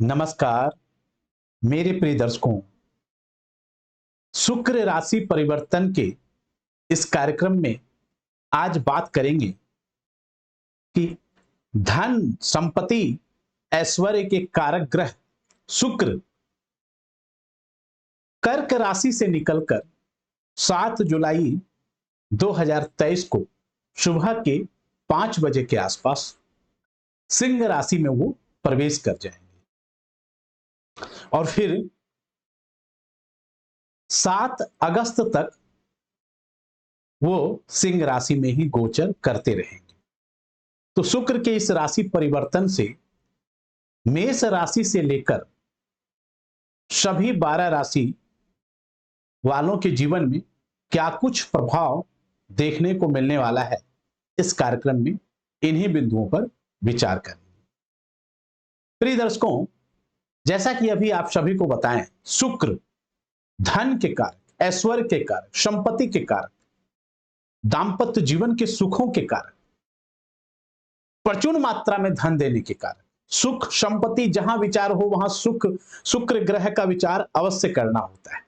नमस्कार मेरे प्रिय दर्शकों। शुक्र राशि परिवर्तन के इस कार्यक्रम में आज बात करेंगे कि धन, संपत्ति, ऐश्वर्य के कारक ग्रह शुक्र कर्क राशि से निकलकर 7 जुलाई 2023 को सुबह के 5 बजे के आसपास सिंह राशि में वो प्रवेश कर जाएंगे और फिर 7 अगस्त तक वो सिंह राशि में ही गोचर करते रहेंगे। तो शुक्र के इस राशि परिवर्तन से मेष राशि से लेकर सभी 12 राशि वालों के जीवन में क्या कुछ प्रभाव देखने को मिलने वाला है, इस कार्यक्रम में इन्हीं बिंदुओं पर विचार करेंगे। प्रिय दर्शकों, जैसा कि अभी आप सभी को बताएं, शुक्र धन के कारक, ऐश्वर्य के कारक, संपत्ति के कारक, दाम्पत्य जीवन के सुखों के कारक, प्रचुर मात्रा में धन देने के कारक, सुख संपत्ति जहां विचार हो वहां सुख शुक्र ग्रह का विचार अवश्य करना होता है।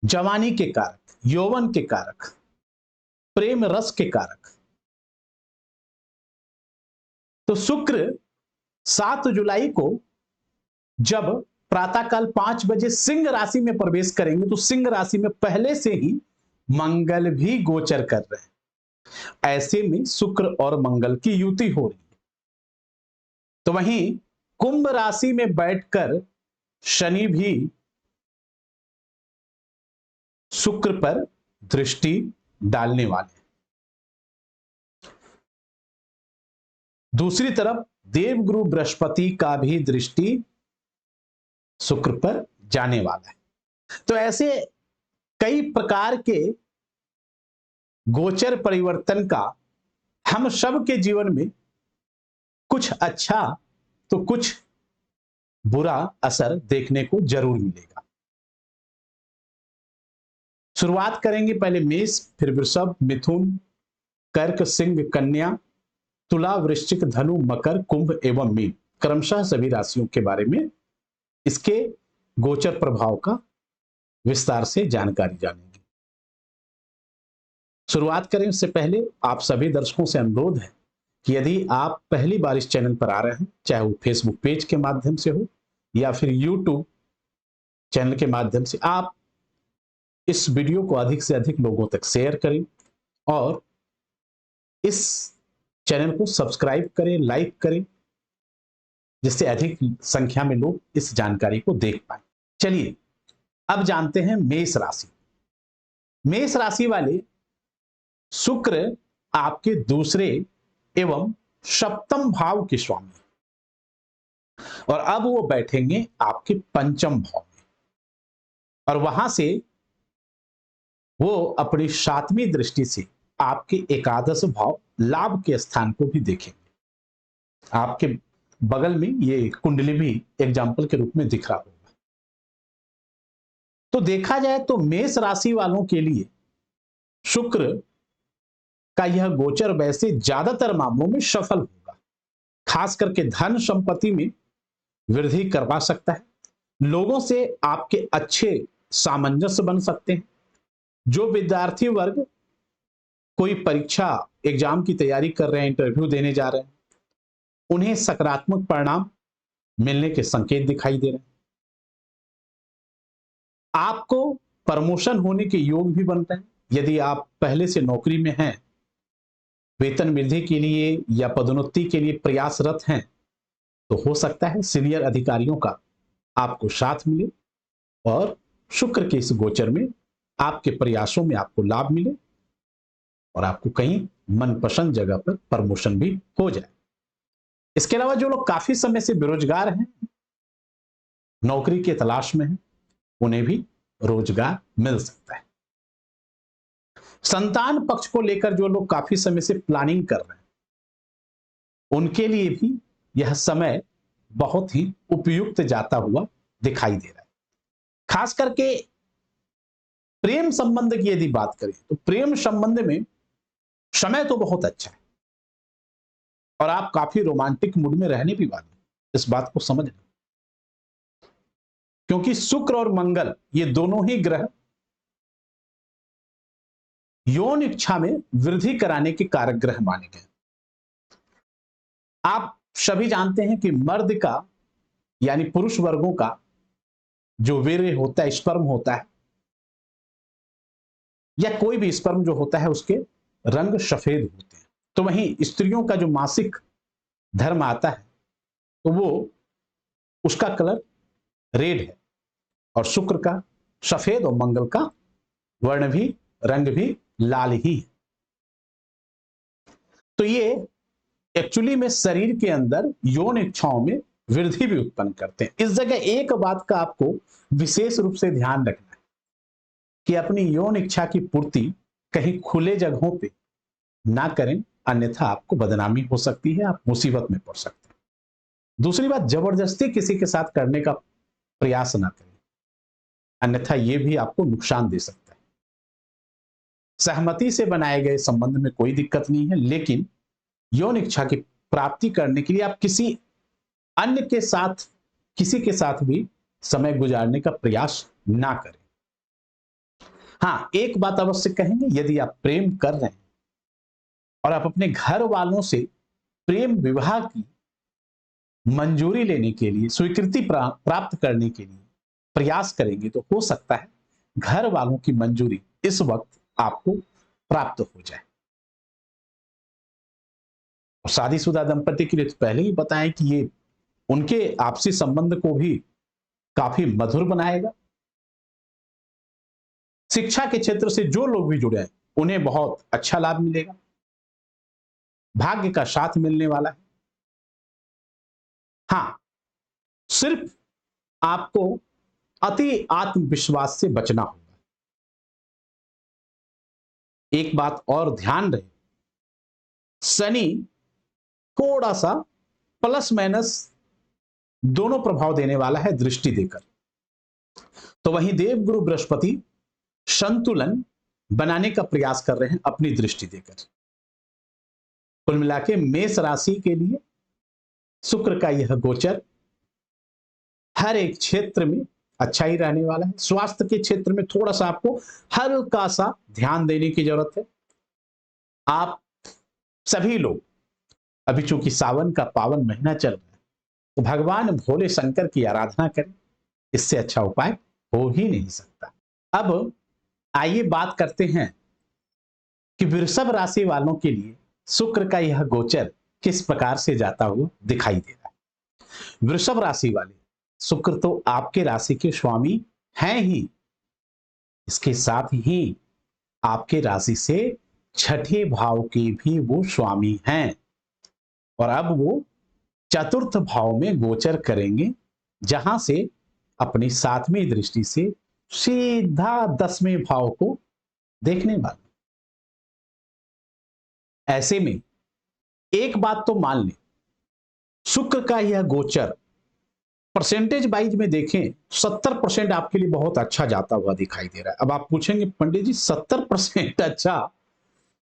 जवानी के कारक, यौवन के कारक, प्रेम रस के कारक। तो शुक्र 7 जुलाई को जब प्रातःकाल 5 बजे सिंह राशि में प्रवेश करेंगे तो सिंह राशि में पहले से ही मंगल भी गोचर कर रहे हैं। ऐसे में शुक्र और मंगल की युति हो रही है। तो वहीं कुंभ राशि में बैठकर शनि भी शुक्र पर दृष्टि डालने वाले हैं। दूसरी तरफ देवगुरु बृहस्पति का भी दृष्टि शुक्र पर जाने वाला है। तो ऐसे कई प्रकार के गोचर परिवर्तन का हम सब के जीवन में कुछ अच्छा तो कुछ बुरा असर देखने को जरूर मिलेगा। शुरुआत करेंगे पहले मेष, फिर वृषभ, मिथुन, कर्क, सिंह, कन्या, तुला, वृश्चिक, धनु, मकर, कुंभ एवं मीन, क्रमशः सभी राशियों के बारे में इसके गोचर प्रभाव का विस्तार से जानकारी जानेंगे। शुरुआत करें उससे पहले आप सभी दर्शकों से अनुरोध है कि यदि आप पहली बार इस चैनल पर आ रहे हैं, चाहे वो फेसबुक पेज के माध्यम से हो या फिर यूट्यूब चैनल के माध्यम से, आप इस वीडियो को अधिक से अधिक लोगों तक शेयर करें और इस चैनल को सब्सक्राइब करें, लाइक करें, जिससे अधिक संख्या में लोग इस जानकारी को देख पाए। चलिए अब जानते हैं मेष राशि। मेष राशि वाले शुक्र आपके दूसरे एवं सप्तम भाव के स्वामी और अब वो बैठेंगे आपके पंचम भाव में और वहां से वो अपनी 7वीं दृष्टि से आपके एकादश भाव लाभ के स्थान को भी देखेंगे। आपके बगल में ये कुंडली भी एग्जाम्पल के रूप में दिख रहा होगा। तो देखा जाए तो मेष राशि वालों के लिए शुक्र का यह गोचर वैसे ज्यादातर मामलों में सफल होगा। खास करके धन संपत्ति में वृद्धि करवा सकता है। लोगों से आपके अच्छे सामंजस्य बन सकते हैं। जो विद्यार्थी वर्ग कोई परीक्षा एग्जाम की तैयारी कर रहे हैं, इंटरव्यू देने जा रहे हैं, उन्हें सकारात्मक परिणाम मिलने के संकेत दिखाई दे रहे हैं। आपको प्रमोशन होने के योग भी बनते हैं। यदि आप पहले से नौकरी में हैं, वेतन वृद्धि के लिए या पदोन्नति के लिए प्रयासरत हैं, तो हो सकता है सीनियर अधिकारियों का आपको साथ मिले और शुक्र के इस गोचर में आपके प्रयासों में आपको लाभ मिले और आपको कहीं मनपसंद जगह पर प्रमोशन भी हो जाए। इसके अलावा जो लोग काफी समय से बेरोजगार हैं, नौकरी की तलाश में हैं, उन्हें भी रोजगार मिल सकता है। संतान पक्ष को लेकर जो लोग काफी समय से प्लानिंग कर रहे हैं, उनके लिए भी यह समय बहुत ही उपयुक्त जाता हुआ दिखाई दे रहा है। खास करके प्रेम संबंध की यदि बात करें तो प्रेम संबंध में समय तो बहुत अच्छा है और आप काफी रोमांटिक मूड में रहने भी वाले, इस बात को समझ लें। क्योंकि शुक्र और मंगल ये दोनों ही ग्रह यौन इच्छा में वृद्धि कराने के कारक ग्रह माने गए। आप सभी जानते हैं कि मर्द का यानी पुरुष वर्गों का जो वीर्य होता है, स्पर्म होता है, या कोई भी स्पर्म जो होता है उसके रंग सफेद होते हैं। तो वहीं स्त्रियों का जो मासिक धर्म आता है तो वो उसका कलर रेड है, और शुक्र का सफेद और मंगल का वर्ण भी, रंग भी लाल ही है। तो ये एक्चुअली में शरीर के अंदर यौन इच्छाओं में वृद्धि भी उत्पन्न करते हैं। इस जगह एक बात का आपको विशेष रूप से ध्यान रखना है कि अपनी यौन इच्छा की पूर्ति कहीं खुले जगहों पे ना करें, अन्यथा आपको बदनामी हो सकती है, आप मुसीबत में पड़ सकते हैं। दूसरी बात, जबरदस्ती किसी के साथ करने का प्रयास ना करें, अन्यथा यह भी आपको नुकसान दे सकता है। सहमति से बनाए गए संबंध में कोई दिक्कत नहीं है, लेकिन यौन इच्छा की प्राप्ति करने के लिए आप किसी अन्य के साथ, किसी के साथ भी समय गुजारने का प्रयास ना करें। हाँ, एक बात अवश्य कहेंगे, यदि आप प्रेम कर रहे हैं और आप अपने घर वालों से प्रेम विवाह की मंजूरी लेने के लिए, स्वीकृति प्राप्त करने के लिए प्रयास करेंगे तो हो सकता है घर वालों की मंजूरी इस वक्त आपको प्राप्त हो जाए। और शादीशुदा दंपति के लिए तो पहले ही बताएं कि ये उनके आपसी संबंध को भी काफी मधुर बनाएगा। शिक्षा के क्षेत्र से जो लोग भी जुड़े हैं उन्हें बहुत अच्छा लाभ मिलेगा, भाग्य का साथ मिलने वाला है। हां, सिर्फ आपको अति आत्मविश्वास से बचना होगा। एक बात और ध्यान रहे, शनि थोड़ा सा प्लस माइनस दोनों प्रभाव देने वाला है दृष्टि देकर। तो वहीं देवगुरु बृहस्पति संतुलन बनाने का प्रयास कर रहे हैं अपनी दृष्टि देकर। कुल मिलाके मेष राशि के लिए शुक्र का यह गोचर हर एक क्षेत्र में अच्छा ही रहने वाला है। स्वास्थ्य के क्षेत्र में थोड़ा सा आपको हल्का सा ध्यान देने की जरूरत है। आप सभी लोग, अभी चूंकि सावन का पावन महीना चल रहा है, तो भगवान भोले शंकर की आराधना करें, इससे अच्छा उपाय हो ही नहीं सकता। अब आइए बात करते हैं कि वृषभ राशि वालों के लिए शुक्र का यह गोचर किस प्रकार से जाता हुआ दिखाई दे रहा है। वृषभ राशि वाले, शुक्र तो आपके राशि के स्वामी हैं ही, इसके साथ ही आपके राशि से छठे भाव के भी वो स्वामी हैं, और अब वो चतुर्थ भाव में गोचर करेंगे, जहां से अपनी 7वीं दृष्टि से सीधा 10वें भाव को देखने वाले। ऐसे में एक बात तो मान लें, शुक्र का यह गोचर परसेंटेज वाइज में देखें 70% आपके लिए बहुत अच्छा जाता हुआ दिखाई दे रहा है। अब आप पूछेंगे पंडित जी 70% अच्छा,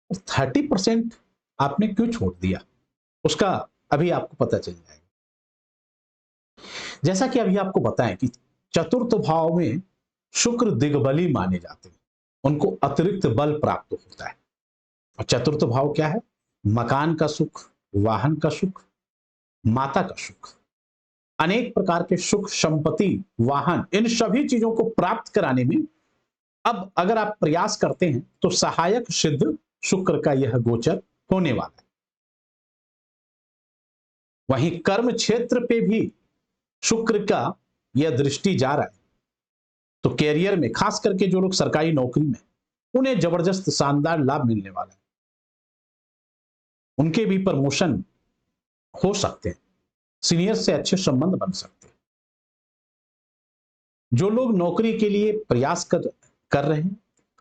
30% आपने क्यों छोड़ दिया? उसका अभी आपको पता चल जाएगा। जैसा कि अभी आपको बताएं कि चतुर्थ भाव में शुक्र दिग्बली माने जाते हैं, उनको अतिरिक्त बल प्राप्त होता है। और चतुर्थ भाव क्या है? मकान का सुख, वाहन का सुख, माता का सुख, अनेक प्रकार के सुख, संपत्ति, वाहन, इन सभी चीजों को प्राप्त कराने में अब अगर आप प्रयास करते हैं तो सहायक सिद्ध शुक्र का यह गोचर होने वाला है। वहीं कर्म क्षेत्र पे भी शुक्र का यह दृष्टि जा रहा है, तो कैरियर में खास करके जो लोग सरकारी नौकरी में, उन्हें जबरदस्त शानदार लाभ मिलने वाला है। उनके भी प्रमोशन हो सकते हैं, सीनियर से अच्छे संबंध बन सकते हैं। जो लोग नौकरी के लिए प्रयास कर रहे हैं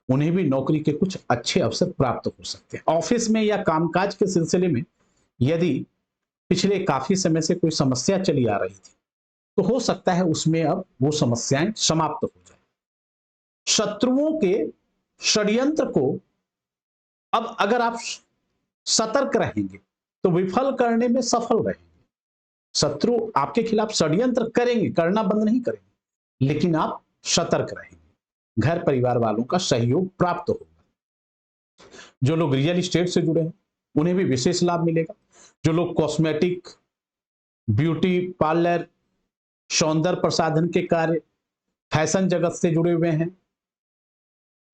उन्हें भी नौकरी के कुछ अच्छे अवसर प्राप्त हो सकते हैं। ऑफिस में या कामकाज के सिलसिले में यदि पिछले काफी समय से कोई समस्या चली आ रही थी तो हो सकता है उसमें अब वो समस्याएं समाप्त हो जाए। शत्रुओं के षड्यंत्र को अब अगर आप सतर्क रहेंगे तो विफल करने में सफल रहेंगे। शत्रु आपके खिलाफ षड्यंत्र करेंगे, करना बंद नहीं करेंगे, लेकिन आप सतर्क रहेंगे। घर परिवार वालों का सहयोग प्राप्त होगा। जो लोग रियल एस्टेट से जुड़े हैं उन्हें भी विशेष लाभ मिलेगा। जो लोग कॉस्मेटिक, ब्यूटी पार्लर, सौंदर्य प्रसाधन के कार्य, फैशन जगत से जुड़े हुए हैं,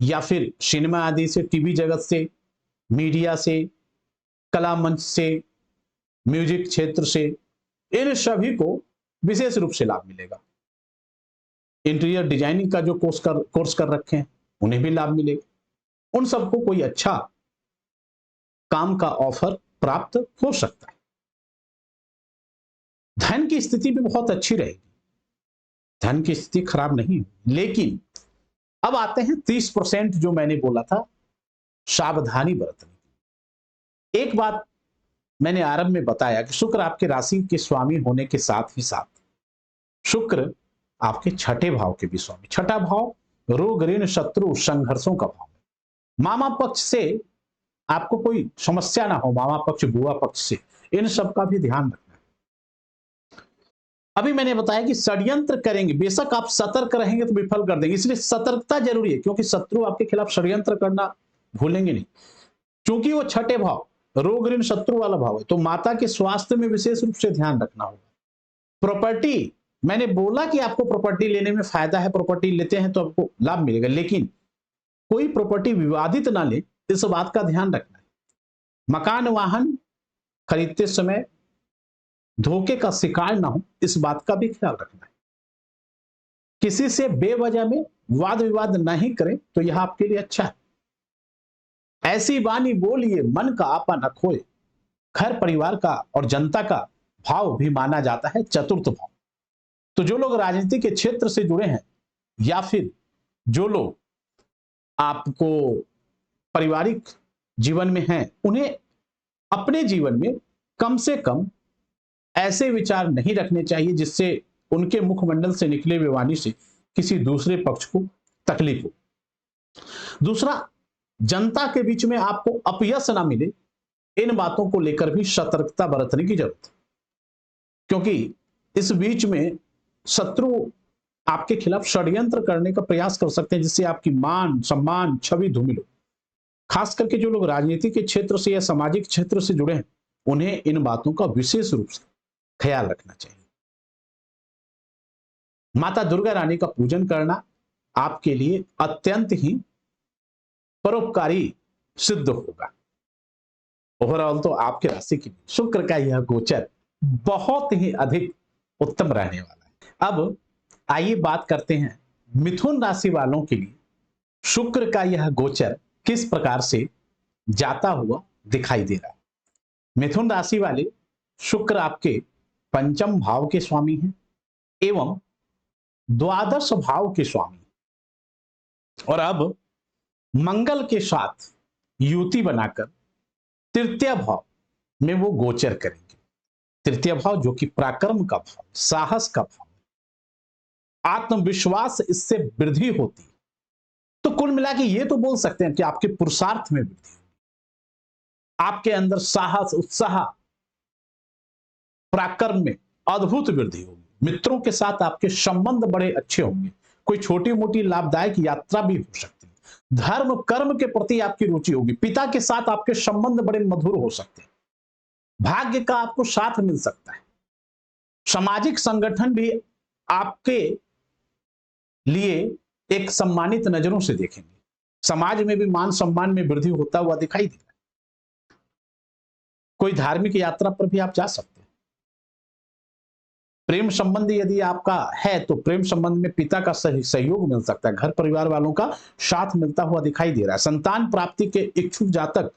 या फिर सिनेमा आदि से, टीवी जगत से, मीडिया से, कला मंच से, म्यूजिक क्षेत्र से, इन सभी को विशेष रूप से लाभ मिलेगा। इंटीरियर डिजाइनिंग का जो कोर्स कर रखे हैं उन्हें भी लाभ मिलेगा। उन सबको कोई अच्छा काम का ऑफर प्राप्त हो सकता है। धन की स्थिति भी बहुत अच्छी रहेगी, धन की स्थिति खराब नहीं। लेकिन अब आते हैं 30% जो मैंने बोला था सावधानी बरतनी। एक बात मैंने आरंभ में बताया कि शुक्र आपके राशि के स्वामी होने के साथ ही साथ शुक्र आपके छठे भाव के भी स्वामी। छठा भाव रोग, ऋण, शत्रु, संघर्षों का भाव है। मामा पक्ष से आपको कोई समस्या ना हो, मामा पक्ष, बुआ पक्ष से, इन सब का भी ध्यान रखना है। अभी मैंने बताया कि षड्यंत्र करेंगे, बेशक आप सतर्क रहेंगे तो विफल कर देंगे, इसलिए सतर्कता जरूरी है, क्योंकि शत्रु आपके खिलाफ षड्यंत्र करना भूलेंगे नहीं। क्योंकि वो छठे भाव रोग, ऋण, शत्रु वाला भाव है, तो माता के स्वास्थ्य में विशेष रूप से ध्यान रखना होगा। प्रॉपर्टी, मैंने बोला कि आपको प्रॉपर्टी लेने में फायदा है, प्रॉपर्टी लेते हैं तो आपको लाभ मिलेगा, लेकिन कोई प्रॉपर्टी विवादित ना ले, इस बात का ध्यान रखना है। मकान वाहन खरीदते समय धोखे का शिकार ना हो, इस बात का भी ख्याल रखना है। किसी से बेवजह में वाद विवाद नहीं करें तो यह आपके लिए अच्छा है। ऐसी वाणी बोलिए मन का आपा न खोए। घर परिवार का और जनता का भाव भी माना जाता है चतुर्थ भाव। तो जो लोग राजनीति के क्षेत्र से जुड़े हैं या फिर जो लोग आपको पारिवारिक जीवन में हैं, उन्हें अपने जीवन में कम से कम ऐसे विचार नहीं रखने चाहिए जिससे उनके मुखमंडल से निकले हुए वाणी से किसी दूसरे पक्ष को तकलीफ हो। दूसरा, जनता के बीच में आपको अपयश ना मिले, इन बातों को लेकर भी सतर्कता बरतने की जरूरत है, क्योंकि इस बीच में शत्रु आपके खिलाफ षड्यंत्र करने का प्रयास कर सकते हैं जिससे आपकी मान, सम्मान, छवि धूमिल हो। खास करके जो लोग राजनीति के क्षेत्र से या सामाजिक क्षेत्र से जुड़े हैं, उन्हें इन बातों का विशेष रूप से ख्याल रखना चाहिए। माता दुर्गा रानी का पूजन करना आपके लिए अत्यंत ही परोपकारी सिद्ध होगा। ओवरऑल तो आपके राशि के लिए शुक्र का यह गोचर बहुत ही अधिक उत्तम रहने वाला है। अब आइए बात करते हैं मिथुन राशि वालों के लिए शुक्र का यह गोचर किस प्रकार से जाता हुआ दिखाई दे रहा है। मिथुन राशि वाले, शुक्र आपके पंचम भाव के स्वामी हैं एवं द्वादश भाव के स्वामी, और अब मंगल के साथ युति बनाकर तृतीय भाव में वो गोचर करेंगे। तृतीय भाव जो कि पराक्रम का भाव, साहस का भाव, आत्मविश्वास, इससे वृद्धि होती है। तो कुल मिला के ये तो बोल सकते हैं कि आपके पुरुषार्थ में वृद्धि होगी, आपके अंदर साहस, उत्साह, पराक्रम में अद्भुत वृद्धि होगी। मित्रों के साथ आपके संबंध बड़े अच्छे होंगे, कोई छोटी मोटी लाभदायक यात्रा भी हो सकती है। धर्म कर्म के प्रति आपकी रुचि होगी। पिता के साथ आपके संबंध बड़े मधुर हो सकते हैं। भाग्य का आपको साथ मिल सकता है। सामाजिक संगठन भी आपके लिए एक सम्मानित नजरों से देखेंगे। समाज में भी मान सम्मान में वृद्धि होता हुआ दिखाई दे रहा है। कोई धार्मिक यात्रा पर भी आप जा सकते हैं। प्रेम संबंध यदि आपका है तो प्रेम संबंध में पिता का सहयोग मिल सकता है। घर परिवार वालों का साथ मिलता हुआ दिखाई दे रहा है। संतान प्राप्ति के इच्छुक जातक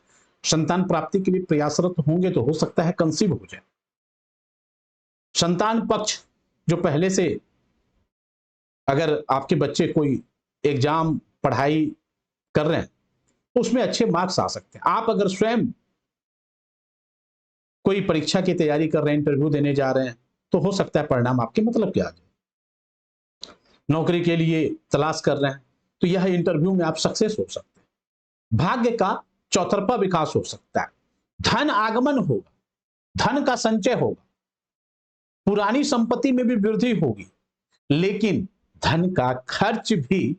संतान प्राप्ति के लिए प्रयासरत होंगे तो हो सकता है कंसीव हो जाए। संतान पक्ष जो पहले से, अगर आपके बच्चे कोई एग्जाम पढ़ाई कर रहे हैं उसमें अच्छे मार्क्स आ सकते हैं। आप अगर स्वयं कोई परीक्षा की तैयारी कर रहे हैं, इंटरव्यू देने जा रहे हैं, तो हो सकता है परिणाम आपके मतलब के आ जाए। नौकरी के लिए तलाश कर रहे हैं तो यह इंटरव्यू में आप सक्सेस हो सकते हैं। भाग्य का चौतरफा विकास हो सकता है। धन आगमन होगा, धन का संचय होगा, पुरानी संपत्ति में भी वृद्धि होगी, लेकिन धन का खर्च भी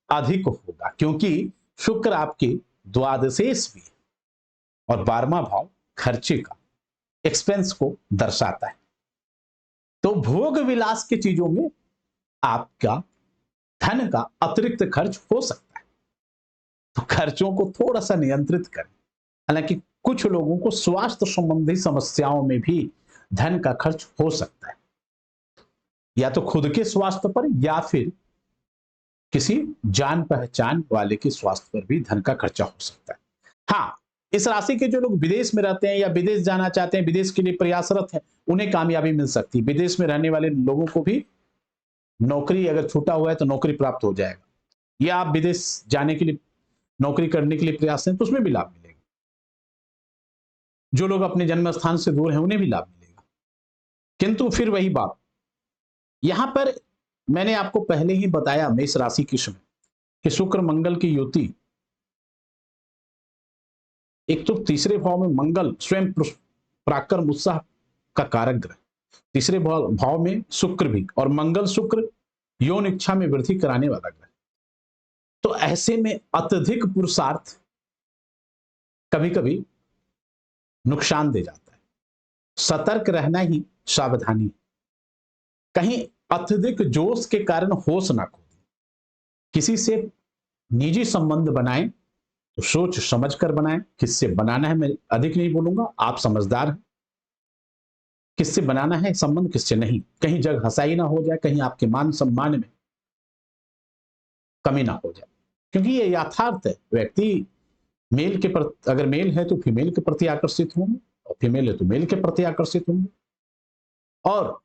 अधिक होगा, क्योंकि शुक्र आपके द्वादशेश भी है और 12वां भाव खर्चे का, एक्सपेंस को दर्शाता है। तो भोग विलास की चीजों में आपका धन का अतिरिक्त खर्च हो सकता है, तो खर्चों को थोड़ा सा नियंत्रित करें। हालांकि कुछ लोगों को स्वास्थ्य संबंधी समस्याओं में भी धन का खर्च हो सकता है, या तो खुद के स्वास्थ्य पर या फिर किसी जान पहचान वाले के स्वास्थ्य पर भी धन का खर्चा हो सकता है। हाँ, इस राशि के जो लोग विदेश में रहते हैं या विदेश जाना चाहते हैं, विदेश के लिए प्रयासरत हैं, उन्हें कामयाबी मिल सकती है। विदेश में रहने वाले लोगों को भी नौकरी अगर छूटा हुआ है तो नौकरी प्राप्त हो जाएगा, या आप विदेश जाने के लिए, नौकरी करने के लिए प्रयास हैं तो उसमें भी लाभ मिलेगा। जो लोग अपने जन्म स्थान से दूर हैं उन्हें भी लाभ मिलेगा। किंतु फिर वही बात, यहां पर मैंने आपको पहले ही बताया मेष राशि की समय कि शुक्र मंगल की युति, एक तो तीसरे भाव में मंगल स्वयं पराक्रम उत्साह का कारक ग्रह, तीसरे भाव में शुक्र भी, और मंगल शुक्र यौन इच्छा में वृद्धि कराने वाला ग्रह। तो ऐसे में अत्यधिक पुरुषार्थ कभी कभी नुकसान दे जाता है। सतर्क रहना ही सावधानी। कहीं अत्यधिक जोश के कारण होश ना खो दें। किसी से निजी संबंध बनाएं तो सोच समझ कर बनाएं। किससे बनाना है मैं अधिक नहीं बोलूंगा, आप समझदार हैं। किससे बनाना है संबंध, किससे नहीं, कहीं जग हंसाई ना हो जाए, कहीं आपके मान सम्मान में कमी ना हो जाए, क्योंकि ये यथार्थ है। व्यक्ति मेल के प्रति, अगर मेल है तो फीमेल के प्रति आकर्षित होंगे, और फीमेल है तो मेल के प्रति आकर्षित होंगे। और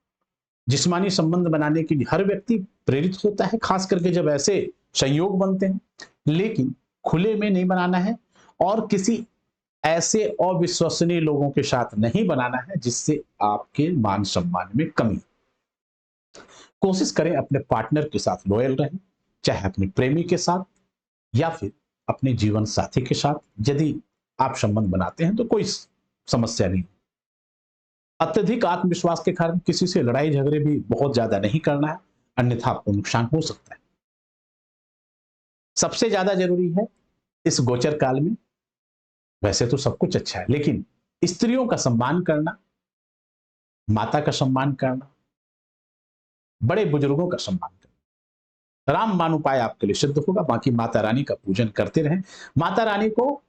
जिस्मानी संबंध बनाने के लिए हर व्यक्ति प्रेरित होता है, खास करके जब ऐसे संयोग बनते हैं। लेकिन खुले में नहीं बनाना है, और किसी ऐसे अविश्वसनीय लोगों के साथ नहीं बनाना है जिससे आपके मान सम्मान में कमी। कोशिश करें अपने पार्टनर के साथ लॉयल रहें, चाहे अपने प्रेमी के साथ या फिर अपने जीवन साथी के साथ। यदि आप संबंध बनाते हैं तो कोई समस्या नहीं। अत्यधिक आत्मविश्वास के कारण किसी से लड़ाई झगड़े भी बहुत ज्यादा नहीं करना है, अन्यथा आपको नुकसान हो सकता है। सबसे ज्यादा जरूरी है इस गोचर काल में, वैसे तो सब कुछ अच्छा है, लेकिन स्त्रियों का सम्मान करना, माता का सम्मान करना, बड़े बुजुर्गों का सम्मान करना। रामबाण उपाय आपके लिए सिद्ध होगा। बाकी माता रानी का पूजन करते रहें। माता रानी को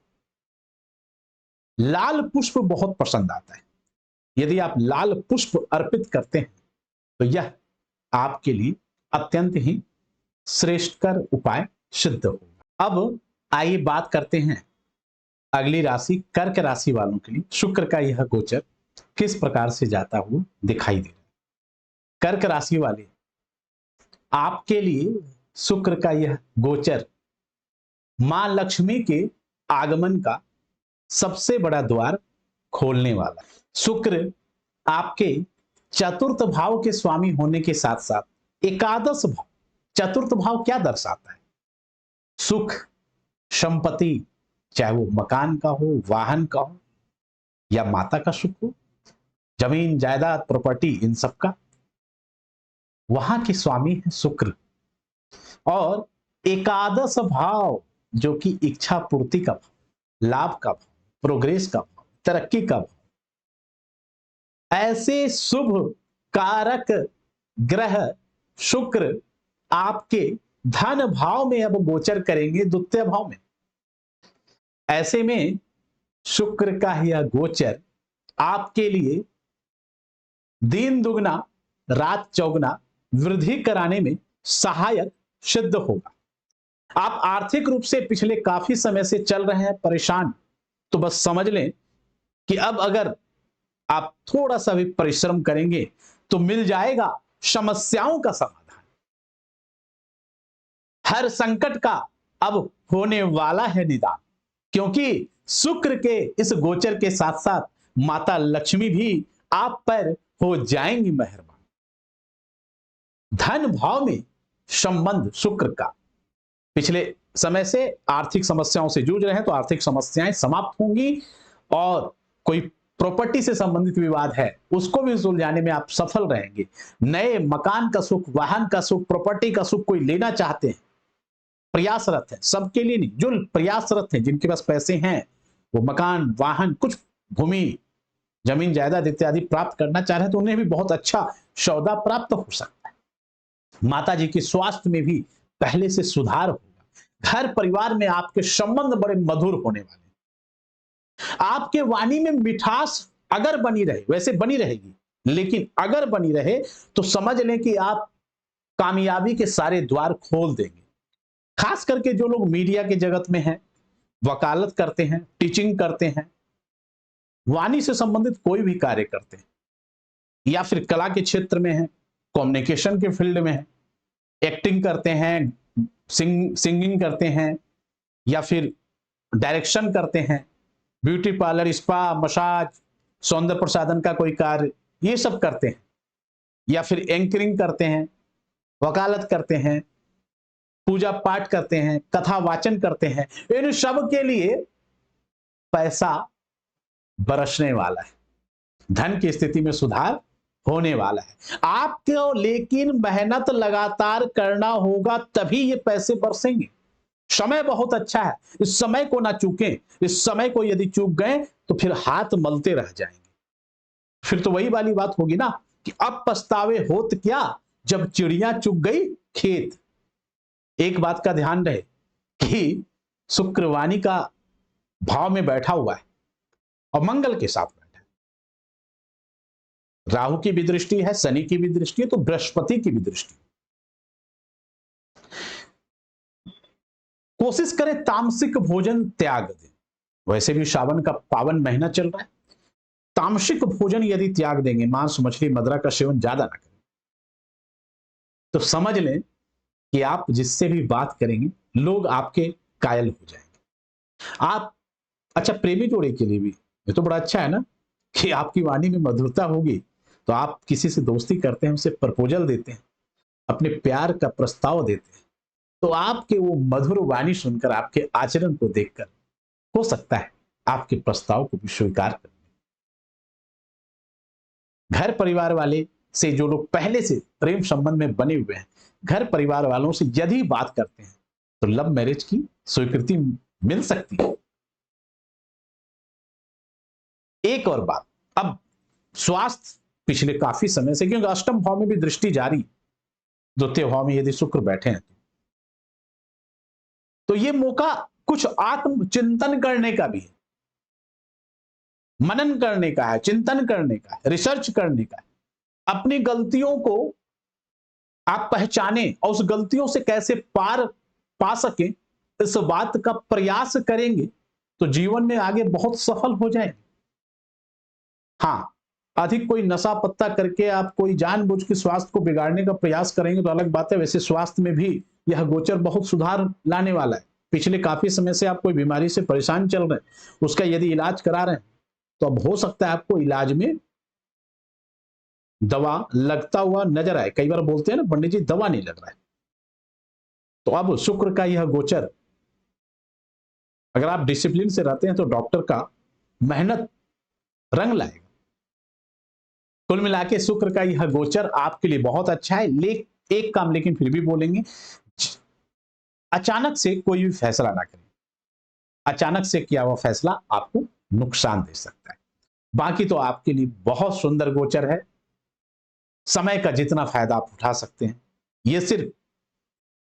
लाल पुष्प बहुत पसंद आता है। यदि आप लाल पुष्प अर्पित करते हैं तो यह आपके लिए अत्यंत ही श्रेष्ठकर उपाय सिद्ध होगा। अब आइए बात करते हैं अगली राशि कर्क राशि वालों के लिए शुक्र का यह गोचर किस प्रकार से जाता हुआ दिखाई दे रहा है। कर्क राशि वाले, आपके लिए शुक्र का यह गोचर मां लक्ष्मी के आगमन का सबसे बड़ा द्वार खोलने वाला है। शुक्र आपके चतुर्थ भाव के स्वामी होने के साथ साथ एकादश भाव, चतुर्थ भाव क्या दर्शाता है? सुख, संपत्ति, चाहे वो मकान का हो, वाहन का हो, या माता का सुख हो, जमीन जायदाद प्रॉपर्टी, इन सब का वहां के स्वामी है शुक्र। और एकादश भाव जो कि इच्छा पूर्ति का भाव, लाभ का भाव, प्रोग्रेस का भाव, तरक्की का भाव, ऐसे शुभ कारक ग्रह शुक्र आपके धन भाव में अब गोचर करेंगे, द्वितीय भाव में। ऐसे में शुक्र का यह गोचर आपके लिए दिन दुगना रात चौगुना वृद्धि कराने में सहायक सिद्ध होगा। आप आर्थिक रूप से पिछले काफी समय से चल रहे हैं परेशान, तो बस समझ लें कि अब अगर आप थोड़ा सा भी परिश्रम करेंगे तो मिल जाएगा समस्याओं का समाधान। हर संकट का अब होने वाला है निदान, क्योंकि शुक्र के इस गोचर के साथ साथ माता लक्ष्मी भी आप पर हो जाएंगी मेहरबान। धन भाव में संबंध शुक्र का, पिछले समय से आर्थिक समस्याओं से जूझ रहे हैं तो आर्थिक समस्याएं समाप्त होंगी, और कोई प्रॉपर्टी से संबंधित विवाद है उसको भी सुलझाने में आप सफल रहेंगे। नए मकान का सुख, वाहन का सुख, प्रॉपर्टी का सुख कोई लेना चाहते हैं, प्रयासरत है, सबके लिए नहीं, जो प्रयासरत हैं, जिनके पास पैसे हैं, वो मकान, वाहन, कुछ भूमि, जमीन जायदाद इत्यादि प्राप्त करना चाह रहे हैं तो उन्हें भी बहुत अच्छा सौदा प्राप्त हो सकता है। माता जी के स्वास्थ्य में भी पहले से सुधार होगा। घर परिवार में आपके संबंध बड़े मधुर होने वाले। आपके वाणी में मिठास अगर बनी रहे, वैसे बनी रहेगी, लेकिन अगर बनी रहे तो समझ लें कि आप कामयाबी के सारे द्वार खोल देंगे। खास करके जो लोग मीडिया के जगत में हैं, वकालत करते हैं, टीचिंग करते हैं, वाणी से संबंधित कोई भी कार्य करते हैं, या फिर कला के क्षेत्र में हैं, कम्युनिकेशन के फील्ड में हैं, एक्टिंग करते हैं, सिंगिंग करते हैं, या फिर डायरेक्शन करते हैं, ब्यूटी पार्लर, स्पा, मसाज, सौंदर्य प्रसाधन का कोई कार्य, ये सब करते हैं, या फिर एंकरिंग करते हैं, वकालत करते हैं, पूजा पाठ करते हैं, कथा वाचन करते हैं, इन सब के लिए पैसा बरसने वाला है, धन की स्थिति में सुधार होने वाला है। आपको लेकिन मेहनत लगातार करना होगा, तभी ये पैसे बरसेंगे। समय बहुत अच्छा है, इस समय को ना चूकें। इस समय को यदि चूक गए तो फिर हाथ मलते रह जाएंगे। फिर तो वही वाली बात होगी ना कि अब पछतावे होत क्या जब चिड़िया चुग गई खेत। एक बात का ध्यान रहे कि शुक्रवाणी का भाव में बैठा हुआ है और मंगल के साथ बैठा है। राहु की भी दृष्टि है, शनि की भी दृष्टि है, तो बृहस्पति की भी दृष्टि। कोशिश करें तामसिक भोजन त्याग दें। वैसे भी सावन का पावन महीना चल रहा है, तामसिक भोजन यदि त्याग देंगे, मांस, मछली, मदिरा का सेवन ज्यादा ना करें, तो समझ लें कि आप जिससे भी बात करेंगे लोग आपके कायल हो जाएंगे। आप अच्छा, प्रेमी जोड़े के लिए भी ये तो बड़ा अच्छा है ना कि आपकी वाणी में मधुरता होगी, तो आप किसी से दोस्ती करते हैं, उसे प्रपोजल देते हैं, अपने प्यार का प्रस्ताव देते हैं, तो आपके वो मधुर वाणी सुनकर, आपके आचरण को देखकर हो सकता है आपके प्रस्ताव को भी स्वीकार कर। घर परिवार वाले से जो लोग पहले से प्रेम संबंध में बने हुए हैं, घर परिवार वालों से यदि बात करते हैं तो लव मैरिज की स्वीकृति मिल सकती है। एक और बात, अब स्वास्थ्य पिछले काफी समय से, क्योंकि अष्टम भाव में भी दृष्टि जारी, द्वितीय भाव में यदि शुक्र बैठे हैं तो ये मौका कुछ आत्मचिंतन करने का भी है, मनन करने का है, चिंतन करने का है, रिसर्च करने का है। अपनी गलतियों को आप पहचाने और उस गलतियों से कैसे पार पा सके, इस बात का प्रयास करेंगे तो जीवन में आगे बहुत सफल हो जाएंगे। हाँ, अधिक कोई नशा पत्ता करके आप कोई जानबूझ के स्वास्थ्य को बिगाड़ने का प्रयास करेंगे तो अलग बात है। वैसे स्वास्थ्य में भी यह गोचर बहुत सुधार लाने वाला है। पिछले काफी समय से आप कोई बीमारी से परेशान चल रहे हैं, उसका यदि इलाज करा रहे हैं तो अब हो सकता है आपको इलाज में दवा लगता हुआ नजर आए। कई बार बोलते हैं ना पंडित जी दवा नहीं लग रहा है, तो अब शुक्र का यह गोचर, अगर आप डिसिप्लिन से रहते हैं तो डॉक्टर का मेहनत रंग लाएगा। कुल मिला के शुक्र का यह गोचर आपके लिए बहुत अच्छा है। एक काम लेकिन फिर भी बोलेंगे, अचानक से कोई भी फैसला ना करें। अचानक से किया हुआ फैसला आपको नुकसान दे सकता है। बाकी तो आपके लिए बहुत सुंदर गोचर है। समय का जितना फायदा आप उठा सकते हैं, यह सिर्फ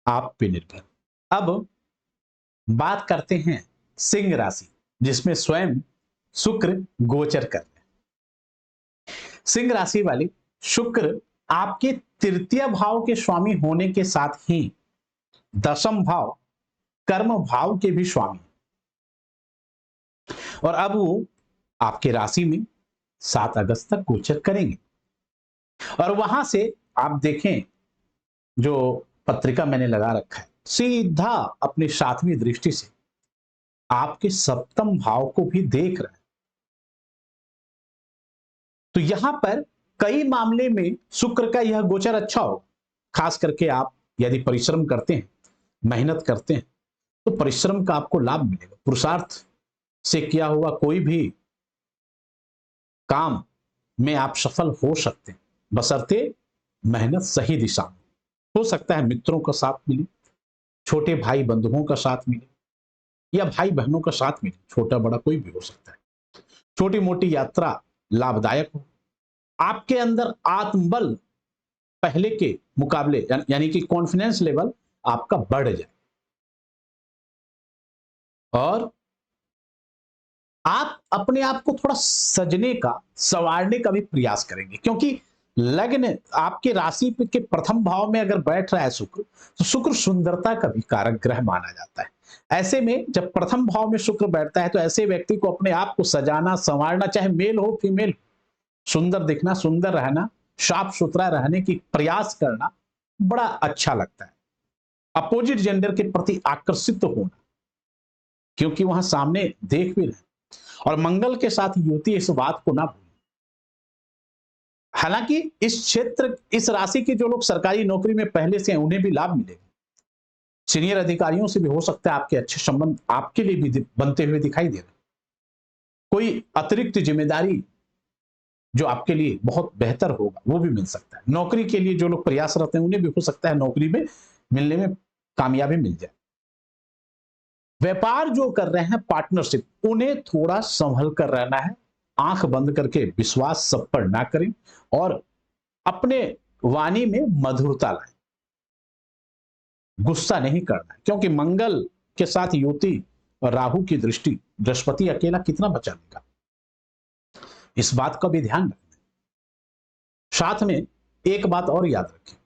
आप पे निर्भर। अब बात करते हैं सिंह राशि, जिसमें स्वयं शुक्र गोचर कर रहे हैं। सिंह राशि वाले शुक्र आपके तृतीय भाव के स्वामी होने के साथ ही दशम भाव, कर्म भाव के भी स्वामी, और अब वो आपके राशि में 7 अगस्त तक गोचर करेंगे। और वहां से आप देखें, जो पत्रिका मैंने लगा रखा है, सीधा अपनी 7वीं दृष्टि से आपके सप्तम भाव को भी देख रहा है। तो यहां पर कई मामले में शुक्र का यह गोचर अच्छा हो। खास करके आप यदि परिश्रम करते हैं, मेहनत करते हैं, तो परिश्रम का आपको लाभ मिलेगा। पुरुषार्थ से किया हुआ कोई भी काम में आप सफल हो सकते हैं, बशर्ते मेहनत सही दिशा में हो सकता है। मित्रों का साथ मिले, छोटे भाई बंधुओं का साथ मिले या भाई बहनों का साथ मिले, छोटा बड़ा कोई भी हो सकता है। छोटी मोटी यात्रा लाभदायक हो, आपके अंदर आत्मबल पहले के मुकाबले यानी कि कॉन्फिडेंस लेवल आपका बढ़ जाए और आप अपने आप को थोड़ा सजने का, संवारने का भी प्रयास करेंगे, क्योंकि लग्न आपके राशि के प्रथम भाव में अगर बैठ रहा है शुक्र, तो शुक्र सुंदरता का भी कारक ग्रह माना जाता है। ऐसे में जब प्रथम भाव में शुक्र बैठता है तो ऐसे व्यक्ति को अपने आप को सजाना, संवारना, चाहे मेल हो फीमेल, सुंदर दिखना, सुंदर रहना, साफ सुथरा रहने की प्रयास करना बड़ा अच्छा लगता है। अपोजिट जेंडर के प्रति आकर्षित होना, क्योंकि वहां सामने देख भी रहे और मंगल के साथ युति, इस बात को ना भूलें। हालांकि इस क्षेत्र, इस राशि के जो लोग सरकारी नौकरी में पहले से हैं उन्हें भी लाभ मिलेगा। सीनियर अधिकारियों से भी हो सकता है आपके अच्छे संबंध आपके लिए भी बनते हुए दिखाई दे रहे। कोई अतिरिक्त जिम्मेदारी जो आपके लिए बहुत बेहतर होगा वो भी मिल सकता है। नौकरी के लिए जो लोग प्रयासरत हैं उन्हें भी हो सकता है नौकरी में मिलने में कामयाबी मिल जाए। व्यापार जो कर रहे हैं, पार्टनरशिप, उन्हें थोड़ा संभल कर रहना है। आंख बंद करके विश्वास सब पर ना करें और अपने वाणी में मधुरता लाएं। गुस्सा नहीं करना है, क्योंकि मंगल के साथ युति और राहु की दृष्टि, बृहस्पति अकेला कितना बचा लेगा, इस बात का भी ध्यान रखें। साथ में एक बात और याद रखें,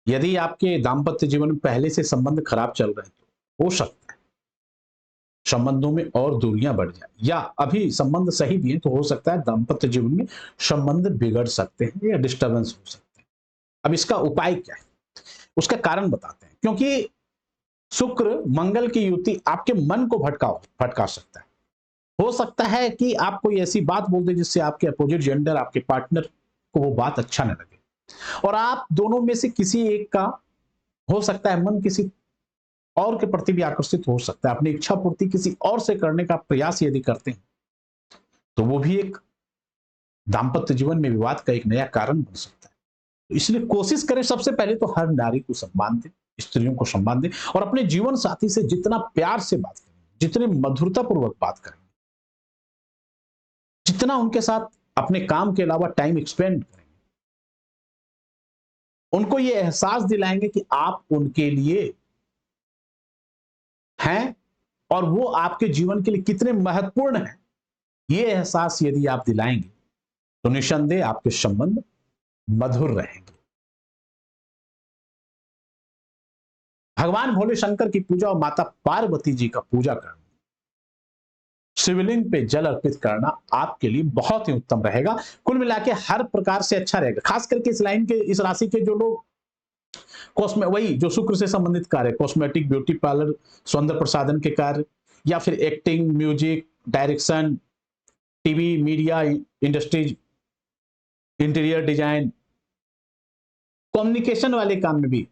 यदि आपके दाम्पत्य जीवन में पहले से संबंध खराब चल रहे हैं तो हो सकता है संबंधों में और दूरियां बढ़ जाए, या अभी संबंध सही भी है तो हो सकता है दाम्पत्य जीवन में संबंध बिगड़ सकते हैं या डिस्टर्बेंस हो सकते हैं। अब इसका उपाय क्या है, उसका कारण बताते हैं। क्योंकि शुक्र मंगल की युति आपके मन को भटका सकता है। हो सकता है कि आप कोई ऐसी बात बोल दे जिससे आपके अपोजिट जेंडर, आपके पार्टनर को वो बात अच्छा न लगे और आप दोनों में से किसी एक का हो सकता है मन किसी और के प्रति भी आकर्षित हो सकता है। अपनी इच्छा पूर्ति किसी और से करने का प्रयास यदि करते हैं तो वो भी एक दाम्पत्य जीवन में विवाद का एक नया कारण बन सकता है। तो इसलिए कोशिश करें, सबसे पहले तो हर नारी को सम्मान दें, स्त्रियों को सम्मान दें और अपने जीवन साथी से जितना प्यार से बात करें, जितने मधुरता पूर्वक बात करें, जितना उनके साथ अपने काम के अलावा टाइम एक्सपेंड करेंगे, उनको ये एहसास दिलाएंगे कि आप उनके लिए हैं और वो आपके जीवन के लिए कितने महत्वपूर्ण हैं। ये एहसास यदि आप दिलाएंगे तो निसंदेह आपके संबंध मधुर रहेंगे। भगवान भोले शंकर की पूजा और माता पार्वती जी का पूजा करना, शिवलिंग पे जल अर्पित करना आपके लिए बहुत ही उत्तम रहेगा। कुल मिला के हर प्रकार से अच्छा रहेगा। खास करके इस लाइन के, इस राशि के जो लोग वही जो शुक्र से संबंधित कार्य, कॉस्मेटिक, ब्यूटी पार्लर, सौंदर्य प्रसाधन के कार्य, या फिर acting, music direction, TV media industries, interior design, communication वाले काम में भी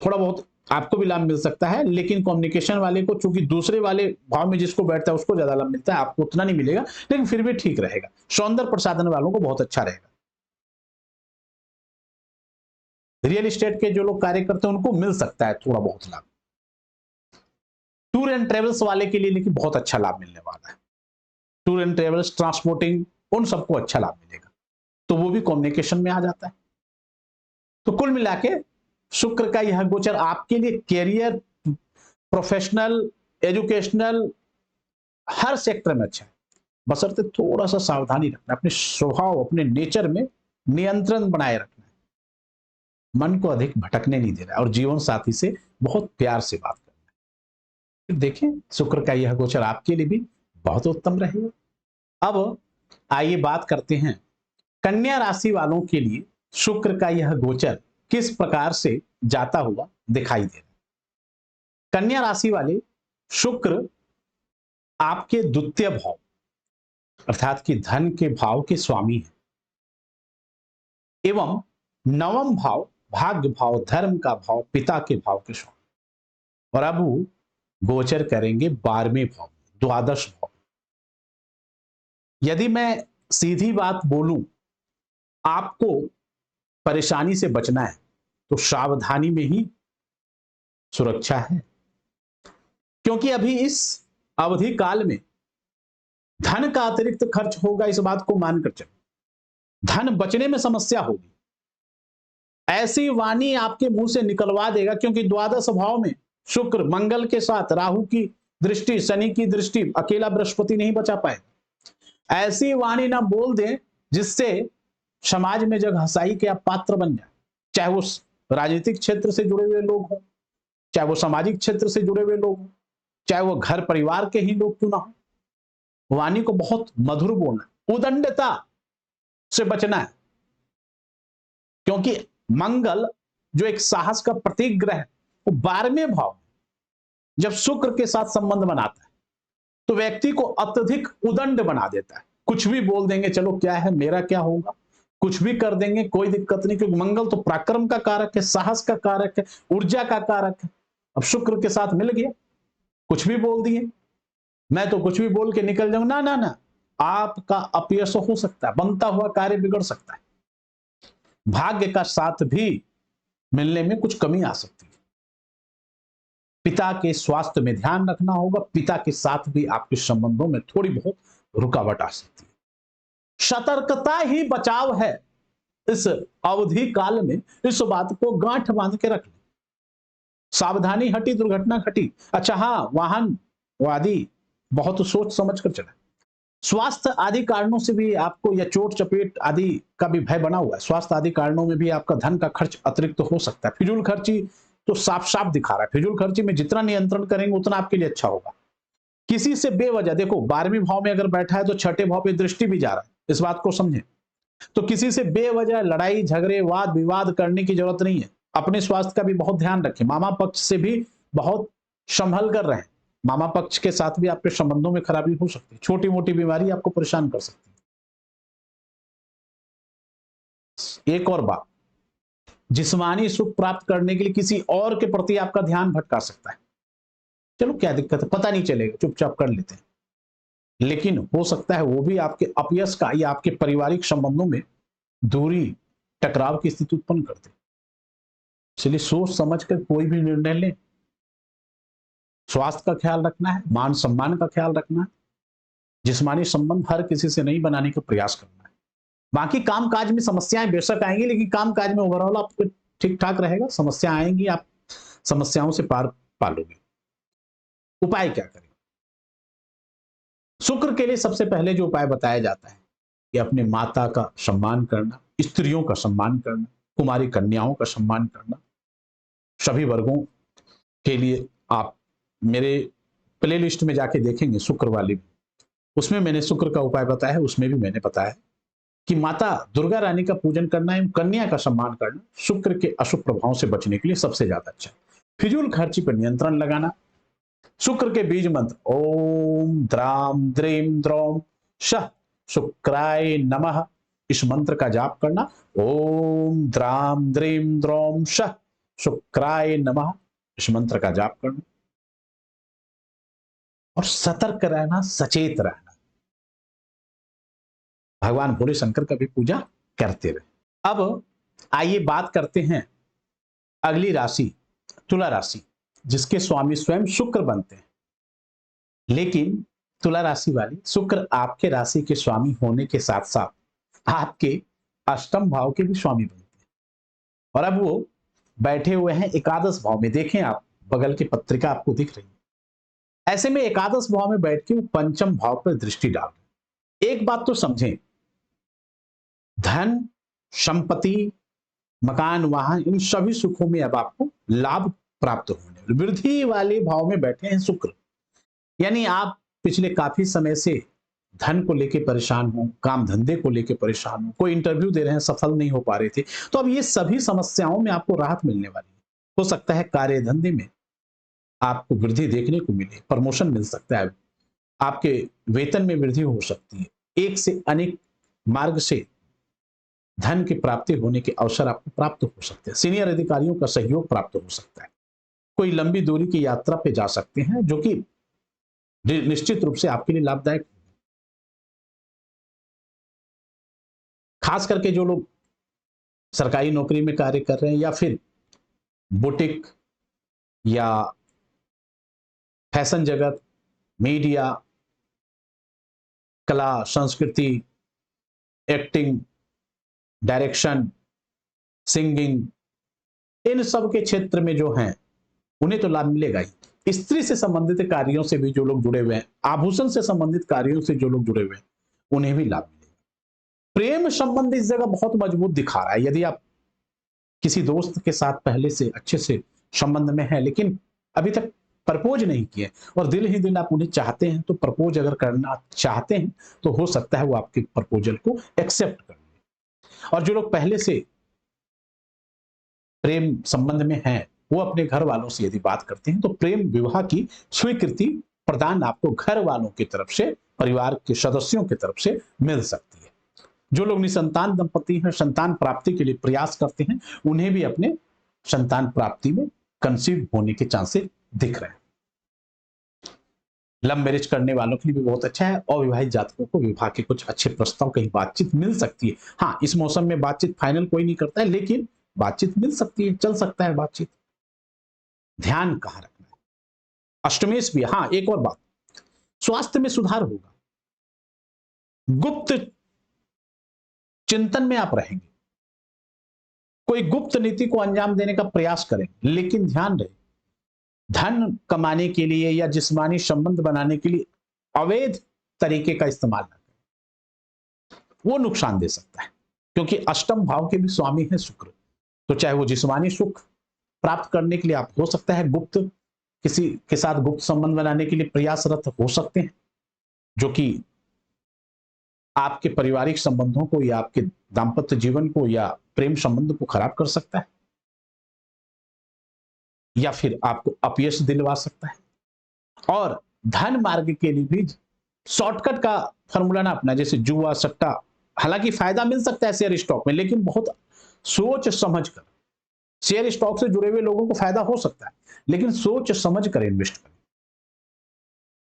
थोड़ा बहुत आपको भी लाभ मिल सकता है। लेकिन कम्युनिकेशन वाले को चूंकि दूसरे वाले भाव में जिसको बैठता है उसको ज्यादा लाभ मिलता है, आपको उतना नहीं मिलेगा, लेकिन फिर भी ठीक रहेगा। सौंदर्य प्रसाधन वालों को बहुत अच्छा रहेगा। रियल एस्टेट के जो लोग कार्य करते हैं उनको मिल सकता है थोड़ा बहुत लाभ। टूर एंड ट्रेवल्स वाले के लिए लेकिन बहुत अच्छा लाभ मिलने वाला है। टूर एंड ट्रेवल्स, ट्रांसपोर्टिंग, उन सबको अच्छा लाभ मिलेगा, तो वो भी कम्युनिकेशन में आ जाता है। तो कुल मिला के शुक्र का यह गोचर आपके लिए कैरियर, प्रोफेशनल, एजुकेशनल, हर सेक्टर में अच्छा है, बशर्ते थोड़ा सा सावधानी रखना, अपने स्वभाव, अपने नेचर में नियंत्रण बनाए रखना, मन को अधिक भटकने नहीं देना और जीवन साथी से बहुत प्यार से बात करना है। देखें, शुक्र का यह गोचर आपके लिए भी बहुत उत्तम रहेगा। अब आइए बात करते हैं कन्या राशि वालों के लिए शुक्र का यह गोचर किस प्रकार से जाता हुआ दिखाई दे रहा है। कन्या राशि वाले, शुक्र आपके द्वितीय भाव अर्थात कि धन के भाव के स्वामी है एवं नवम भाव, भाग्य भाव, धर्म का भाव, पिता के भाव के स्वामी, और अब वो गोचर करेंगे 12वें भाव, द्वादश भाव। यदि मैं सीधी बात बोलूं, आपको परेशानी से बचना है तो सावधानी में ही सुरक्षा है। क्योंकि अभी इस अवधि काल में धन का अतिरिक्त खर्च होगा, इस बात को मानकर चलो। धन बचने में समस्या होगी, ऐसी वाणी आपके मुंह से निकलवा देगा, क्योंकि द्वादश भाव में शुक्र मंगल के साथ राहु की दृष्टि, शनि की दृष्टि, अकेला बृहस्पति नहीं बचा पाएगा। ऐसी वाणी ना बोल दे जिससे समाज में जग हंसाई के आप पात्र बन जाए, चाहे वो राजनीतिक क्षेत्र से जुड़े हुए लोग हों, चाहे वो सामाजिक क्षेत्र से जुड़े हुए लोग हों, चाहे वो घर परिवार के ही लोग क्यों ना हो। वाणी को बहुत मधुर बोलना, उदंडता से बचना है। क्योंकि मंगल जो एक साहस का प्रतीक ग्रह है, वो 12वें भाव में जब शुक्र के साथ संबंध बनाता है तो व्यक्ति को अत्यधिक उदंड बना देता है। कुछ भी बोल देंगे, चलो क्या है, मेरा क्या होगा, कुछ भी कर देंगे, कोई दिक्कत नहीं, क्योंकि मंगल तो पराक्रम का कारक है, साहस का कारक है, ऊर्जा का कारक है। अब शुक्र के साथ मिल गया, कुछ भी बोल दिए, मैं तो कुछ भी बोल के निकल जाऊं, ना ना ना, आपका अपयश हो सकता है, बनता हुआ कार्य बिगड़ सकता है, भाग्य का साथ भी मिलने में कुछ कमी आ सकती है। पिता के स्वास्थ्य में ध्यान रखना होगा, पिता के साथ भी आपके संबंधों में थोड़ी बहुत रुकावट आ सकती है। सतर्कता ही बचाव है इस अवधि काल में, इस बात को गांठ बांध के रख लें। सावधानी हटी दुर्घटना घटी। अच्छा हाँ, वाहन आदि बहुत सोच समझ कर चला। स्वास्थ्य आदि कारणों से भी आपको, या चोट चपेट आदि का भी भय बना हुआ है, स्वास्थ्य आदि कारणों में भी आपका धन का खर्च अतिरिक्त हो सकता है। फिजूल खर्ची तो साफ साफ दिखा रहा है, फिजूल खर्ची में जितना नियंत्रण करेंगे उतना आपके लिए अच्छा होगा। किसी से बेवजह, देखो 12वें भाव में अगर बैठा है तो 6ठे भाव पे दृष्टि भी जा रहा है, इस बात को समझें। तो किसी से बेवजह लड़ाई झगड़े वाद विवाद करने की जरूरत नहीं है। अपने स्वास्थ्य का भी बहुत ध्यान रखें। मामा पक्ष से भी बहुत संभल कर रहे हैं, मामा पक्ष के साथ भी आपके संबंधों में खराबी हो सकती है, छोटी मोटी बीमारी आपको परेशान कर सकती है। एक और बात, जिस्मानी सुख प्राप्त करने के लिए किसी और के प्रति आपका ध्यान भटका सकता है। चलो क्या दिक्कत है, पता नहीं चलेगा, चुपचाप कर लेते हैं, लेकिन हो सकता है वो भी आपके अपयश का या आपके पारिवारिक संबंधों में दूरी, टकराव की स्थिति उत्पन्न कर दे। इसलिए सोच समझ कर कोई भी निर्णय लें। स्वास्थ्य का ख्याल रखना है, मान सम्मान का ख्याल रखना है, जिस्मानी संबंध हर किसी से नहीं बनाने का प्रयास करना है। बाकी काम काज में समस्याएं बेशक आएंगी, लेकिन काम काज में ओवरऑल आपको ठीक ठाक रहेगा। समस्या आएंगी, आप समस्याओं से पार पालोगे। उपाय क्या करें? शुक्र के लिए सबसे पहले जो उपाय बताया जाता है कि अपने माता का सम्मान करना, स्त्रियों का सम्मान करना, कुमारी कन्याओं का सम्मान करना। सभी वर्गों के लिए आप मेरे प्लेलिस्ट में जाके देखेंगे शुक्र वाली, उसमें मैंने शुक्र का उपाय बताया है। उसमें भी मैंने बताया कि माता दुर्गा रानी का पूजन करना एवं कन्या का सम्मान करना शुक्र के अशुभ प्रभावों से बचने के लिए सबसे ज्यादा अच्छा। फिजूल खर्ची पर नियंत्रण लगाना, शुक्र के बीज मंत्र ओम द्राम द्रीम द्रौम शह शुक्राय नमः, इस मंत्र का जाप करना। ओम द्राम द्रीम द्रौम शह शुक्राय नमः, इस मंत्र का जाप करना। और सतर्क रहना, सचेत रहना, भगवान भोले शंकर का भी पूजा करते रहे। अब आइए बात करते हैं अगली राशि, तुला राशि, जिसके स्वामी स्वयं शुक्र बनते हैं। लेकिन तुला राशि वाली, शुक्र आपके राशि के स्वामी होने के साथ साथ आपके अष्टम भाव के भी स्वामी बनते हैं। और अब वो बैठे हुए हैं एकादश भाव में। देखें आप, बगल की पत्रिका आपको दिख रही है। ऐसे में एकादश भाव में बैठ के वो पंचम भाव पर दृष्टि डाल रहे। एक बात तो समझें, धन, संपत्ति, मकान, वाहन, इन सभी सुखों में अब आपको लाभ प्राप्त होने, वृद्धि वाले भाव में बैठे हैं शुक्र। यानी आप पिछले काफी समय से धन को लेके परेशान हो, काम धंधे को लेके परेशान हो, कोई इंटरव्यू दे रहे हैं, सफल नहीं हो पा रहे थे, तो अब ये सभी समस्याओं में आपको राहत मिलने वाली है। हो सकता है कार्य धंधे में आपको वृद्धि देखने को मिले, प्रमोशन मिल सकता है, आपके वेतन में वृद्धि हो सकती है। एक से अनेक मार्ग से धन की प्राप्ति होने के अवसर आपको प्राप्त हो सकते हैं। सीनियर अधिकारियों का सहयोग प्राप्त हो सकता है। कोई लंबी दूरी की यात्रा पे जा सकते हैं, जो कि निश्चित रूप से आपके लिए लाभदायक खास करके जो लोग सरकारी नौकरी में कार्य कर रहे हैं या फिर बुटीक या फैशन जगत, मीडिया, कला, संस्कृति, एक्टिंग, डायरेक्शन, सिंगिंग, इन सब के क्षेत्र में जो हैं उन्हें तो लाभ मिलेगा ही। स्त्री से संबंधित कार्यों से भी जो लोग जुड़े हुए हैं, आभूषण से संबंधित कार्यों से जो लोग जुड़े हुए हैं, उन्हें भी लाभ मिलेगा। प्रेम संबंध इस जगह बहुत मजबूत दिखा रहा है। यदि आप किसी दोस्त के साथ पहले से अच्छे से संबंध में है लेकिन अभी तक प्रपोज नहीं किए और दिल ही दिल आप उन्हें चाहते हैं, तो प्रपोज अगर करना चाहते हैं तो हो सकता है वो आपके प्रपोजल को एक्सेप्ट कर लें। और जो लोग पहले से प्रेम संबंध में हैं, वो अपने घर वालों से यदि बात करते हैं तो प्रेम विवाह की स्वीकृति प्रदान आपको घर वालों की तरफ से, परिवार के सदस्यों की तरफ से मिल सकती है। जो लोग निसंतान दंपति हैं, संतान प्राप्ति के लिए प्रयास करते हैं, उन्हें भी अपने संतान प्राप्ति में कंसीव होने के चांसेस दिख रहे हैं। लव मैरिज करने वालों के लिए भी बहुत अच्छा है। अविवाहित जातकों को विवाह के कुछ अच्छे प्रस्ताव, कहीं बातचीत मिल सकती है। हाँ, इस मौसम में बातचीत फाइनल कोई नहीं करता है, लेकिन बातचीत मिल सकती है, चल सकता है बातचीत। ध्यान कहां रखना है? अष्टमेश भी। हाँ, एक और बात, स्वास्थ्य में सुधार होगा। गुप्त चिंतन में आप रहेंगे, कोई गुप्त नीति को अंजाम देने का प्रयास करें, लेकिन ध्यान रहे धन कमाने के लिए या जिस्मानी संबंध बनाने के लिए अवैध तरीके का इस्तेमाल न करें, वो नुकसान दे सकता है। क्योंकि अष्टम भाव के भी स्वामी है शुक्र, तो चाहे वो जिस्मानी सुख प्राप्त करने के लिए आप हो सकता है गुप्त किसी के साथ गुप्त संबंध बनाने के लिए प्रयासरत हो सकते हैं, जो कि आपके पारिवारिक संबंधों को या आपके दाम्पत्य जीवन को या प्रेम संबंध को खराब कर सकता है, या फिर आपको अपयश दिलवा सकता है। और धन मार्ग के लिए भी शॉर्टकट का फॉर्मूला ना अपना, जैसे जुआ, सट्टा। हालांकि फायदा मिल सकता है शेयर स्टॉक में, लेकिन बहुत सोच समझ कर। शेयर स्टॉक से जुड़े हुए लोगों को फायदा हो सकता है, लेकिन सोच समझ कर इन्वेस्ट करें।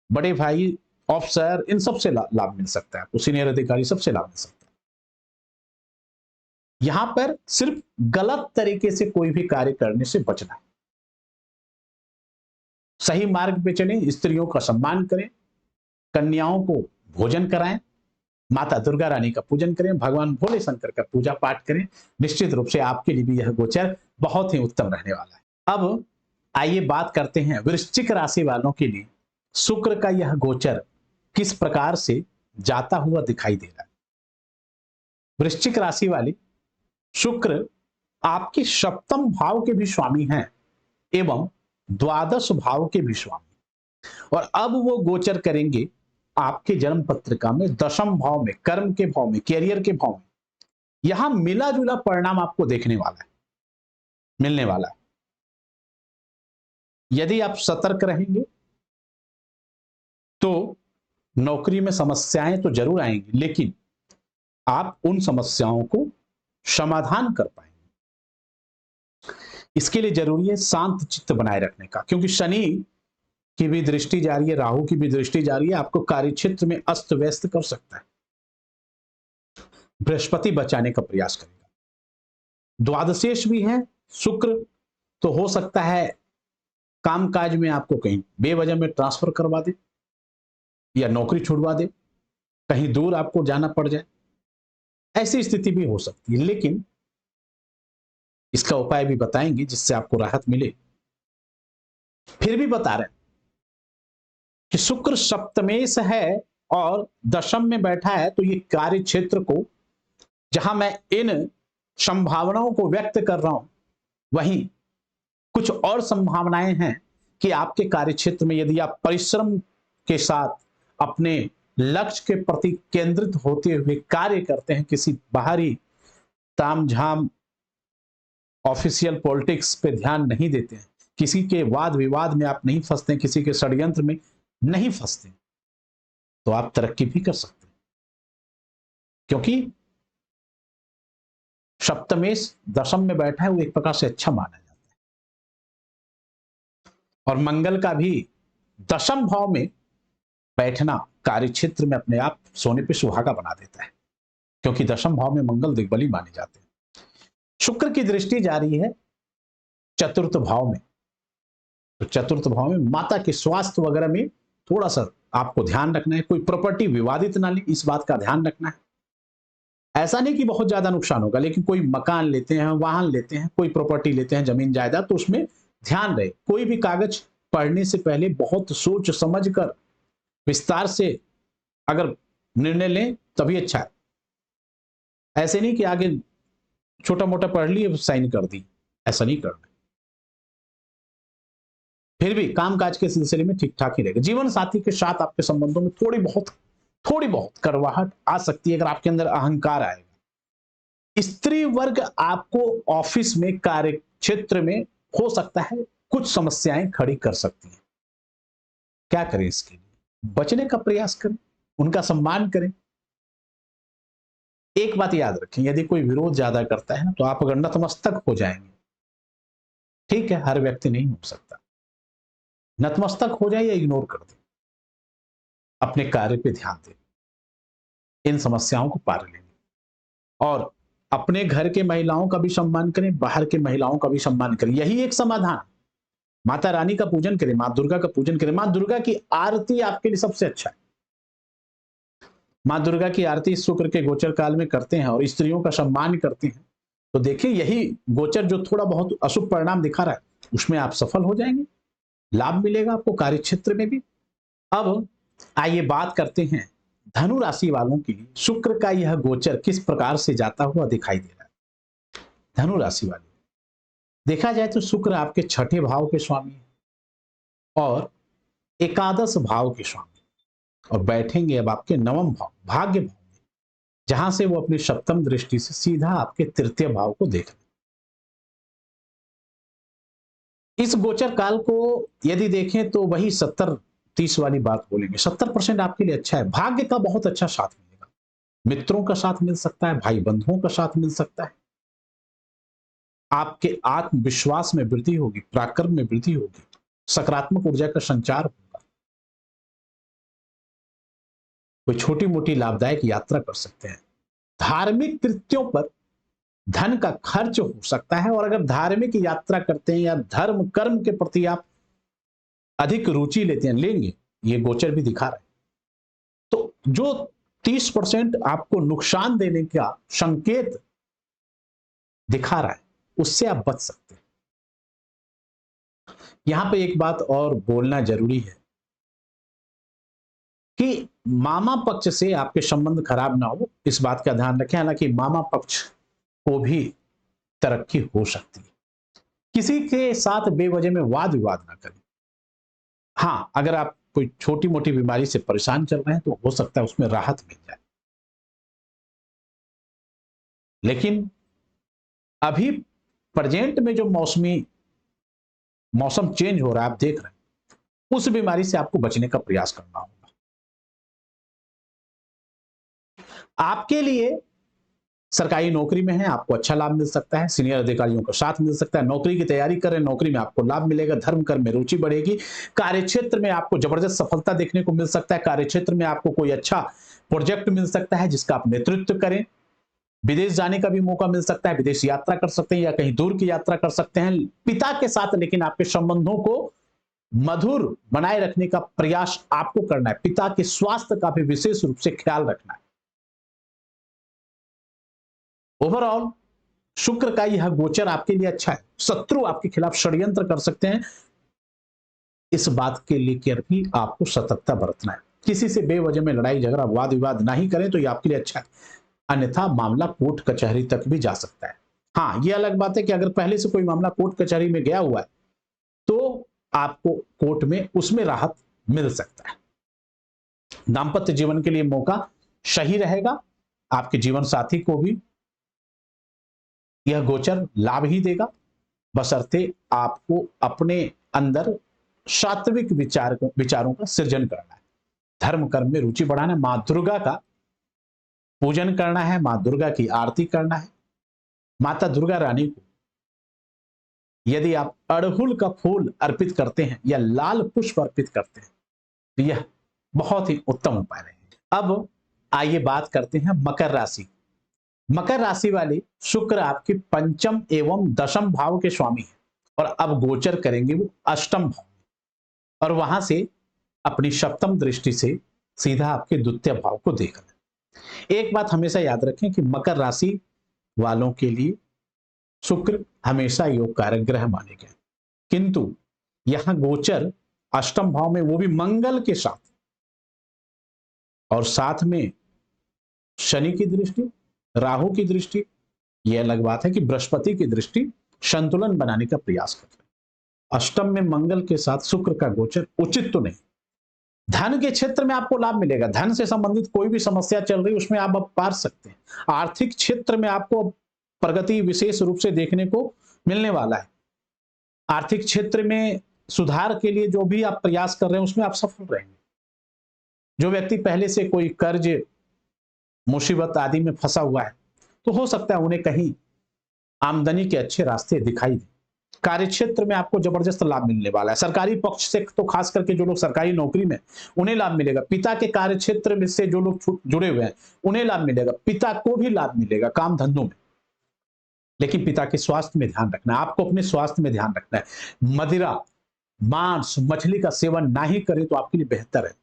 बड़े भाई, ऑफिसर, इन सबसे लाभ मिल सकता है आपको, सीनियर अधिकारी, सबसे लाभ मिल सकता है। यहां पर सिर्फ गलत तरीके से कोई भी कार्य करने से बचना है। सही मार्ग पे चलें, स्त्रियों का सम्मान करें, कन्याओं को भोजन कराएं, माता दुर्गा रानी का पूजन करें, भगवान भोले शंकर का पूजा पाठ करें। निश्चित रूप से आपके लिए भी यह गोचर बहुत ही उत्तम रहने वाला है। अब आइए बात करते हैं वृश्चिक राशि वालों के लिए शुक्र का यह गोचर किस प्रकार से जाता हुआ दिखाई दे रहा है। वृश्चिक राशि वाले, शुक्र आपके सप्तम भाव के भी स्वामी हैं एवं द्वादश भाव के भी स्वामी, और अब वो गोचर करेंगे आपके जन्म पत्रिका में दशम भाव में, कर्म के भाव में, कैरियर के भाव में। यहां मिला जुला परिणाम आपको देखने वाला है, मिलने वाला है। यदि आप सतर्क रहेंगे तो नौकरी में समस्याएं तो जरूर आएंगी, लेकिन आप उन समस्याओं को समाधान कर पाएंगे। इसके लिए जरूरी है शांत चित्त बनाए रखने का, क्योंकि शनि की भी दृष्टि जा रही है, राहु की भी दृष्टि जा रही है, आपको कार्यक्षेत्र में अस्त व्यस्त कर सकता है। बृहस्पति बचाने का प्रयास करेगा। द्वादशेश भी है शुक्र, तो हो सकता है कामकाज में आपको कहीं बेवजह में ट्रांसफर करवा दे या नौकरी छुड़वा दे, कहीं दूर आपको जाना पड़ जाए, ऐसी स्थिति भी हो सकती है। लेकिन इसका उपाय भी बताएंगे जिससे आपको राहत मिले। फिर भी बता रहे हैं कि शुक्र सप्तमेश है और दशम में बैठा है, तो ये कार्य क्षेत्र को, जहां मैं इन संभावनाओं को व्यक्त कर रहा हूं, वहीं कुछ और संभावनाएं हैं कि आपके कार्य क्षेत्र में यदि आप परिश्रम के साथ अपने लक्ष्य के प्रति केंद्रित होते हुए कार्य करते हैं, किसी बाहरी तामझाम ऑफिशियल पॉलिटिक्स पे ध्यान नहीं देते हैं, किसी के वाद विवाद में आप नहीं फंसते, किसी के षड्यंत्र में नहीं फंसते, तो आप तरक्की भी कर सकते हैं। क्योंकि सप्तमेश दशम में बैठा है, वो एक प्रकार से अच्छा माना जाता है। और मंगल का भी दशम भाव में बैठना कार्य क्षेत्र में अपने आप सोने पे सुहागा बना देता है। क्योंकि दशम भाव में मंगल दिग्बली माने जाते हैं। शुक्र की दृष्टि जा रही है चतुर्थ भाव में, तो चतुर्थ भाव में माता के स्वास्थ्य वगैरह में थोड़ा सा आपको ध्यान रखना है। कोई प्रॉपर्टी विवादित ना ले, इस बात का ध्यान रखना है। ऐसा नहीं कि बहुत ज्यादा नुकसान होगा, लेकिन कोई मकान लेते हैं, वाहन लेते हैं, कोई प्रॉपर्टी लेते हैं, जमीन जायदाद, तो उसमें ध्यान रहे। कोई भी कागज पढ़ने से पहले बहुत सोच समझ कर विस्तार से अगर निर्णय लें तभी अच्छा है। ऐसे नहीं कि आगे छोटा मोटा पढ़ लिए साइन कर दी, ऐसा नहीं करना। फिर भी कामकाज के सिलसिले में ठीक ठाक ही रहेगा। जीवन साथी के साथ आपके संबंधों में थोड़ी बहुत कड़वाहट आ सकती है अगर आपके अंदर अहंकार आएगा। स्त्री वर्ग आपको ऑफिस में, कार्य क्षेत्र में हो सकता है कुछ समस्याएं खड़ी कर सकती हैं। क्या करें इसके लिए? बचने का प्रयास करें, उनका सम्मान करें। एक बात याद रखें, यदि कोई विरोध ज्यादा करता है ना, तो आप अगर नतमस्तक हो जाएंगे, ठीक है, हर व्यक्ति नहीं हो सकता, नतमस्तक हो जाए या इग्नोर कर दें, अपने कार्य पे ध्यान दें, इन समस्याओं को पार लेंगे। और अपने घर के महिलाओं का भी सम्मान करें, बाहर के महिलाओं का भी सम्मान करें, यही एक समाधान। माता रानी का पूजन करें, मां दुर्गा का पूजन करें। मां दुर्गा की आरती आपके लिए सबसे अच्छा है। मां दुर्गा की आरती शुक्र के गोचर काल में करते हैं और स्त्रियों का सम्मान करते हैं, तो देखिए यही गोचर जो थोड़ा बहुत अशुभ परिणाम दिखा रहा है, उसमें आप सफल हो जाएंगे, लाभ मिलेगा आपको कार्य क्षेत्र में भी। अब आइए बात करते हैं धनु राशि वालों के लिए शुक्र का यह गोचर किस प्रकार से जाता हुआ दिखाई दे रहा है। धनु राशि वाले, देखा जाए तो शुक्र आपके छठे भाव के स्वामी है और एकादश भाव के स्वामी, और बैठेंगे अब आपके नवम भाव, भाग्य भाव में, जहां से वो अपनी सप्तम दृष्टि से सीधा आपके तृतीय भाव को देख रहे। इस गोचर काल को यदि देखें तो वही 70-30 वाली बात बोलेंगे। 70% आपके लिए अच्छा है। भाग्य का बहुत अच्छा साथ मिलेगा, मित्रों का साथ मिल सकता है, भाई बंधुओं का साथ मिल सकता है, आपके आत्मविश्वास में वृद्धि होगी, पराक्रम में वृद्धि होगी, सकारात्मक ऊर्जा का संचार होगा, कोई छोटी मोटी लाभदायक यात्रा कर सकते हैं। धार्मिक कृत्यों पर धन का खर्च हो सकता है, और अगर धार्मिक यात्रा करते हैं या धर्म कर्म के प्रति आप अधिक रुचि लेते हैं, लेंगे, ये गोचर भी दिखा रहा है, तो जो 30% आपको नुकसान देने का संकेत दिखा रहा है, उससे आप बच सकते हैं। यहां पे एक बात और बोलना जरूरी है कि मामा पक्ष से आपके संबंध खराब ना हो, इस बात का ध्यान रखें। हालांकि मामा पक्ष को भी तरक्की हो सकती है। किसी के साथ बेवजह में वाद विवाद ना करें। हाँ, अगर आप कोई छोटी मोटी बीमारी से परेशान चल रहे हैं तो हो सकता है उसमें राहत मिल जाए, लेकिन अभी प्रेजेंट में जो मौसम चेंज हो रहा है, आप देख रहे हैं, उस बीमारी से आपको बचने का प्रयास करना होगा। आपके लिए सरकारी नौकरी में है, आपको अच्छा लाभ मिल सकता है, सीनियर अधिकारियों का साथ मिल सकता है, नौकरी की तैयारी कर रहे हैं, नौकरी में आपको लाभ मिलेगा, धर्म कर्म में रुचि बढ़ेगी, कार्य क्षेत्र में आपको जबरदस्त सफलता देखने को मिल सकता है, कार्य क्षेत्र में आपको कोई अच्छा प्रोजेक्ट मिल सकता है जिसका आप नेतृत्व करें, विदेश जाने का भी मौका मिल सकता है, विदेश यात्रा कर सकते हैं या कहीं दूर की यात्रा कर सकते हैं पिता के साथ। लेकिन आपके संबंधों को मधुर बनाए रखने का प्रयास आपको करना है, पिता के स्वास्थ्य का भी विशेष रूप से ख्याल रखना है। ओवरऑल शुक्र का यह गोचर आपके लिए अच्छा है। शत्रु आपके खिलाफ षड्यंत्र कर सकते हैं, इस बात के लेकर भी आपको सतर्कता बरतना है। किसी से बेवजह में लड़ाई झगड़ा वाद विवाद नहीं करें तो यह आपके लिए अच्छा है, अन्यथा मामला कोर्ट कचहरी तक भी जा सकता है। हाँ, यह अलग बात है कि अगर पहले से कोई मामला कोर्ट कचहरी में गया हुआ है तो आपको कोर्ट में उसमें राहत मिल सकता है। दाम्पत्य जीवन के लिए मौका सही रहेगा, आपके जीवन साथी को भी यह गोचर लाभ ही देगा, बशर्ते आपको अपने अंदर सात्विक विचारों का सृजन करना है, धर्म कर्म में रुचि बढ़ाना है, मां दुर्गा का पूजन करना है, मां दुर्गा की आरती करना है। माता दुर्गा रानी को यदि आप अड़हुल का फूल अर्पित करते हैं या लाल पुष्प अर्पित करते हैं तो यह बहुत ही उत्तम उपाय रहेगा। अब आइए बात करते हैं मकर राशि। मकर राशि वाले शुक्र आपके पंचम एवं दशम भाव के स्वामी हैं और अब गोचर करेंगे वो अष्टम भाव में, और वहां से अपनी सप्तम दृष्टि से सीधा आपके द्वितीय भाव को देख रहे हैं। एक बात हमेशा याद रखें कि मकर राशि वालों के लिए शुक्र हमेशा योग कारक ग्रह माने गए, किंतु यहां गोचर अष्टम भाव में, वो भी मंगल के साथ, और साथ में शनि की दृष्टि, राहु की दृष्टि, यह अलग बात है कि बृहस्पति की दृष्टि संतुलन बनाने का प्रयास कर रहे हैं। अष्टम में मंगल के साथ शुक्र का गोचर उचित तो नहीं। धन के क्षेत्र में आपको लाभ मिलेगा, धन से संबंधित कोई भी समस्या चल रही उसमें आप अब पार सकते हैं। आर्थिक क्षेत्र में आपको प्रगति विशेष रूप से देखने को मिलने वाला है। आर्थिक क्षेत्र में सुधार के लिए जो भी आप प्रयास कर रहे हैं उसमें आप सफल रहेंगे। जो व्यक्ति पहले से कोई कर्ज मुसीबत आदि में फंसा हुआ है तो हो सकता है उन्हें कहीं आमदनी के अच्छे रास्ते दिखाई दे। कार्य क्षेत्र में आपको जबरदस्त लाभ मिलने वाला है। सरकारी पक्ष से तो खास करके जो लोग सरकारी नौकरी में, उन्हें लाभ मिलेगा। पिता के कार्य क्षेत्र में से जो लोग जुड़े हुए हैं उन्हें लाभ मिलेगा। पिता को भी लाभ मिलेगा काम धंधों में, लेकिन पिता के स्वास्थ्य में ध्यान रखना है। आपको अपने स्वास्थ्य में ध्यान रखना है। मदिरा, मांस, मछली का सेवन ना ही करें तो आपके लिए बेहतर है।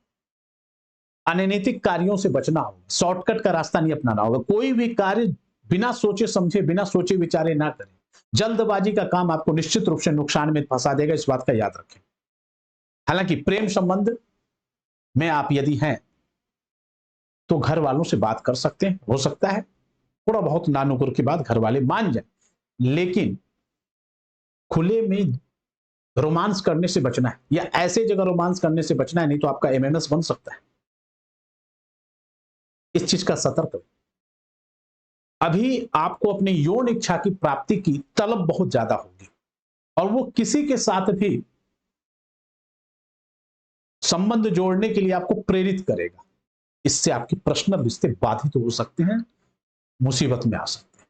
अनैतिक कार्यों से बचना होगा, शॉर्टकट का रास्ता नहीं अपनाना होगा। कोई भी कार्य बिना सोचे समझे, बिना सोचे विचारे ना करें। जल्दबाजी का काम आपको निश्चित रूप से नुकसान में फंसा देगा, इस बात का याद रखें। हालांकि प्रेम संबंध में आप यदि हैं तो घर वालों से बात कर सकते हैं। हो सकता है थोड़ा बहुत नानुकुर की बात घर वाले मान जाए, लेकिन खुले में रोमांस करने से बचना है, या ऐसे जगह रोमांस करने से बचना है, नहीं तो आपका एमएमएस बन सकता है। इस चीज का सतर्क रहो। अभी आपको अपनी यौन इच्छा की प्राप्ति की तलब बहुत ज्यादा होगी और वो किसी के साथ भी संबंध जोड़ने के लिए आपको प्रेरित करेगा। इससे आपके पर्सनल रिश्ते बाधित हो सकते हैं, मुसीबत में आ सकते हैं।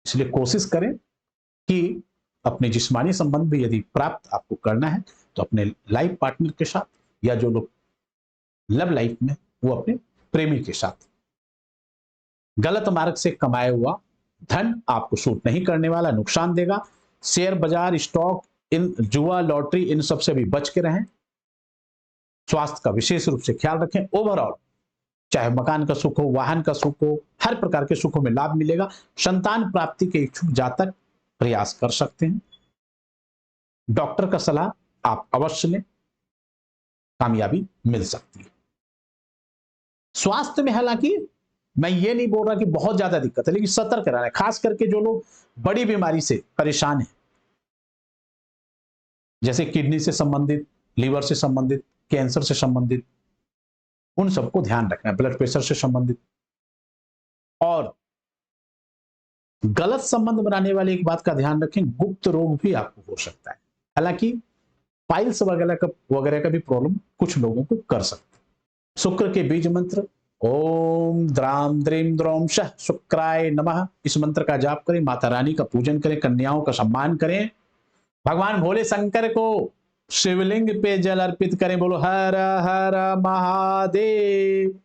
इसलिए कोशिश करें कि अपने जिस्मानी संबंध भी यदि प्राप्त आपको करना है तो अपने लाइफ पार्टनर के साथ, या जो लोग लव लाइफ में, वो अपने प्रेमी के साथ। गलत मार्ग से कमाया हुआ धन आपको सूट नहीं करने वाला, नुकसान देगा। शेयर बाजार, स्टॉक, इन जुआ, लॉटरी, इन सब से भी बच के रहें। स्वास्थ्य का विशेष रूप से ख्याल रखें। ओवरऑल चाहे मकान का सुख हो, वाहन का सुख हो, हर प्रकार के सुखों में लाभ मिलेगा। संतान प्राप्ति के इच्छुक जातक प्रयास कर सकते हैं। डॉक्टर का सलाह आप अवश्य लें, कामयाबी मिल सकती है। स्वास्थ्य में हालांकि मैं ये नहीं बोल रहा कि बहुत ज्यादा दिक्कत है, लेकिन सतर्क रहना है। खास करके जो लोग बड़ी बीमारी से परेशान हैं, जैसे किडनी से संबंधित, लीवर से संबंधित, कैंसर से संबंधित, उन सबको ध्यान रखना है। ब्लड प्रेशर से संबंधित और गलत संबंध बनाने वाले एक बात का ध्यान रखें, गुप्त रोग भी आपको हो सकता है। हालांकि पाइल्स वगैरह का भी प्रॉब्लम कुछ लोगों को कर सकता है। शुक्र के बीज मंत्र ओम द्राम द्रीम द्रोम शः शुक्राय नमः, इस मंत्र का जाप करें। माता रानी का पूजन करें, कन्याओं का सम्मान करें, भगवान भोले शंकर को शिवलिंग पे जल अर्पित करें। बोलो हर हर महादेव।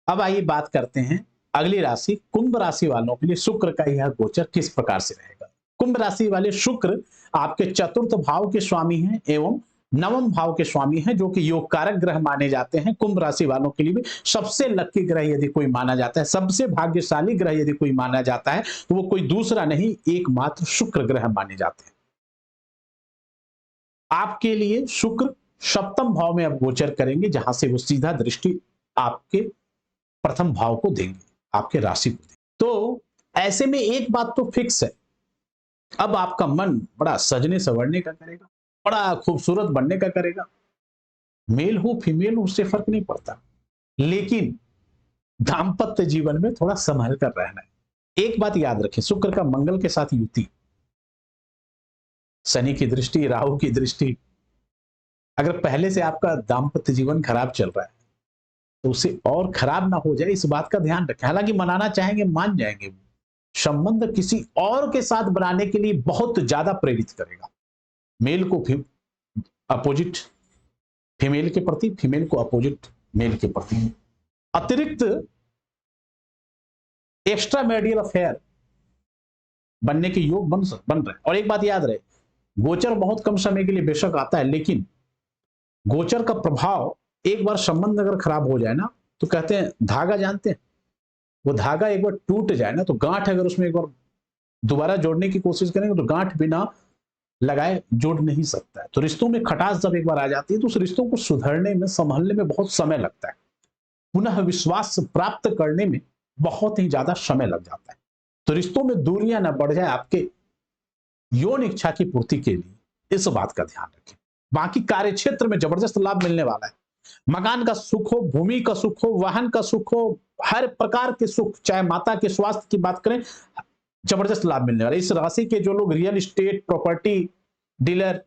अब आइए बात करते हैं अगली राशि कुंभ राशि वालों के लिए शुक्र का यह गोचर किस प्रकार से रहेगा। कुंभ राशि वाले शुक्र आपके चतुर्थ भाव के स्वामी हैं एवं नवम भाव के स्वामी हैं, जो कि योग कारक ग्रह माने जाते हैं। कुंभ राशि वालों के लिए भी सबसे लकी ग्रह यदि कोई माना जाता है, सबसे भाग्यशाली ग्रह यदि कोई माना जाता है, तो वो कोई दूसरा नहीं, एकमात्र शुक्र ग्रह माने जाते हैं। आपके लिए शुक्र सप्तम भाव में अब गोचर करेंगे, जहां से वो सीधा दृष्टि आपके प्रथम भाव को देंगे, आपके राशि को देंगे। तो ऐसे में एक बात तो फिक्स है, अब आपका मन बड़ा सजने संवरने का करेगा, बड़ा खूबसूरत बनने का करेगा। मेल हो फीमेल हो उससे फर्क नहीं पड़ता, लेकिन दाम्पत्य जीवन में थोड़ा संभल कर रहना है। एक बात याद रखें, शुक्र का मंगल के साथ युति, शनि की दृष्टि, राहु की दृष्टि, अगर पहले से आपका दाम्पत्य जीवन खराब चल रहा है तो उसे और खराब ना हो जाए, इस बात का ध्यान रखें। हालांकि मनाना चाहेंगे, मान जाएंगे। संबंध किसी और के साथ बनाने के लिए बहुत ज्यादा प्रेरित करेगा। मेल को अपोजिट फीमेल के प्रति, फीमेल को अपोजिट मेल के प्रति। अतिरिक्त एक्स्ट्रा मैरिटल अफेयर बनने के योग बन रहे हैं। और एक बात याद रहे, गोचर बहुत कम समय के लिए बेशक आता है, लेकिन गोचर का प्रभाव, एक बार संबंध अगर खराब हो जाए ना, तो कहते हैं धागा, जानते हैं वो धागा एक बार टूट जाए ना, तो गांठ अगर उसमें एक बार दोबारा जोड़ने की कोशिश करेंगे तो गांठ बिना लगाए जोड़ नहीं सकता है। तो रिश्तों में खटास जब एक बार आ जाती है तो उस रिश्तों को सुधरने में, संभलने में बहुत समय लगता है, पुनः विश्वास प्राप्त करने में बहुत ही ज्यादा समय लग जाता है। तो रिश्तों में दूरियां ना बढ़ जाए आपके यौन इच्छा की पूर्ति के लिए, इस बात का ध्यान रखें। बाकी कार्य क्षेत्र में जबरदस्त लाभ मिलने वाला है। मकान का सुख हो, भूमि का सुख हो, वाहन का सुख हो, हर प्रकार के सुख, चाहे माता के स्वास्थ्य की बात करें, जबरदस्त लाभ मिलने वाला है। इस राशि के जो लोग रियल एस्टेट, प्रॉपर्टी डीलर,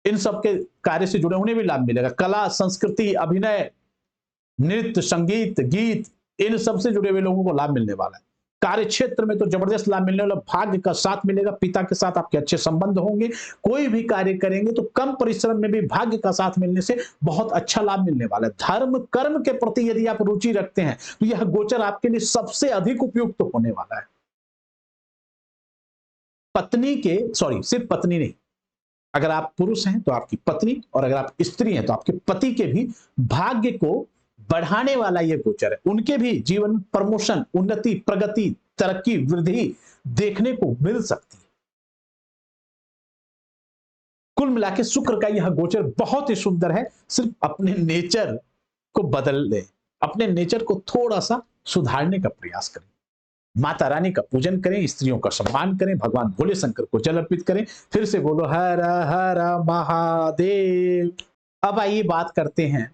इन सब के कार्य से जुड़े, उन्हें भी लाभ मिलेगा। कला, संस्कृति, अभिनय, नृत्य, संगीत, गीत, इन सब से जुड़े हुए लोगों को लाभ मिलने वाला है। कार्य क्षेत्र में तो जबरदस्त लाभ मिलने वाला, भाग्य का साथ मिलेगा, पिता के साथ आपके अच्छे संबंध होंगे, कोई भी कार्य करेंगे तो कम परिश्रम में भी भाग्य का साथ मिलने से बहुत अच्छा लाभ मिलने वाला है। धर्म कर्म के प्रति यदि आप रुचि रखते हैं तो यह गोचर आपके लिए सबसे अधिक उपयुक्त होने वाला है। पत्नी के, सॉरी, सिर्फ पत्नी नहीं, अगर आप पुरुष हैं तो आपकी पत्नी, और अगर आप स्त्री हैं तो आपके पति के भी भाग्य को बढ़ाने वाला यह गोचर है। उनके भी जीवन में प्रमोशन, उन्नति, प्रगति, तरक्की, वृद्धि देखने को मिल सकती है। कुल मिलाकर शुक्र का यह गोचर बहुत ही सुंदर है। सिर्फ अपने नेचर को बदल ले, अपने नेचर को थोड़ा सा सुधारने का प्रयास करें। माता रानी का पूजन करें, स्त्रियों का सम्मान करें, भगवान भोले शंकर को जल अर्पित करें। फिर से बोलो हर हर महादेव। अब आइए बात करते हैं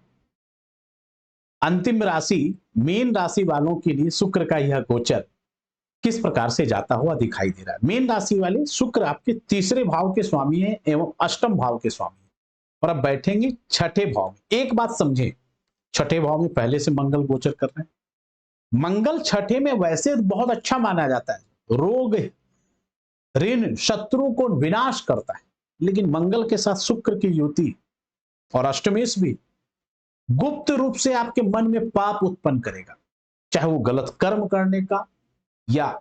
अंतिम राशि, मीन राशि वालों के लिए शुक्र का यह गोचर किस प्रकार से जाता हुआ दिखाई दे रहा है। मीन राशि वाले, शुक्र आपके तीसरे भाव के स्वामी हैं एवं अष्टम भाव के स्वामी हैं, और अब बैठेंगे छठे भाव में। एक बात समझें, छठे भाव में पहले से मंगल गोचर कर रहे हैं। मंगल छठे में वैसे बहुत अच्छा माना जाता है, रोग, ऋण, शत्रु को विनाश करता है, लेकिन मंगल के साथ शुक्र की युति और अष्टमेश भी गुप्त रूप से आपके मन में पाप उत्पन्न करेगा, चाहे वो गलत कर्म करने का, या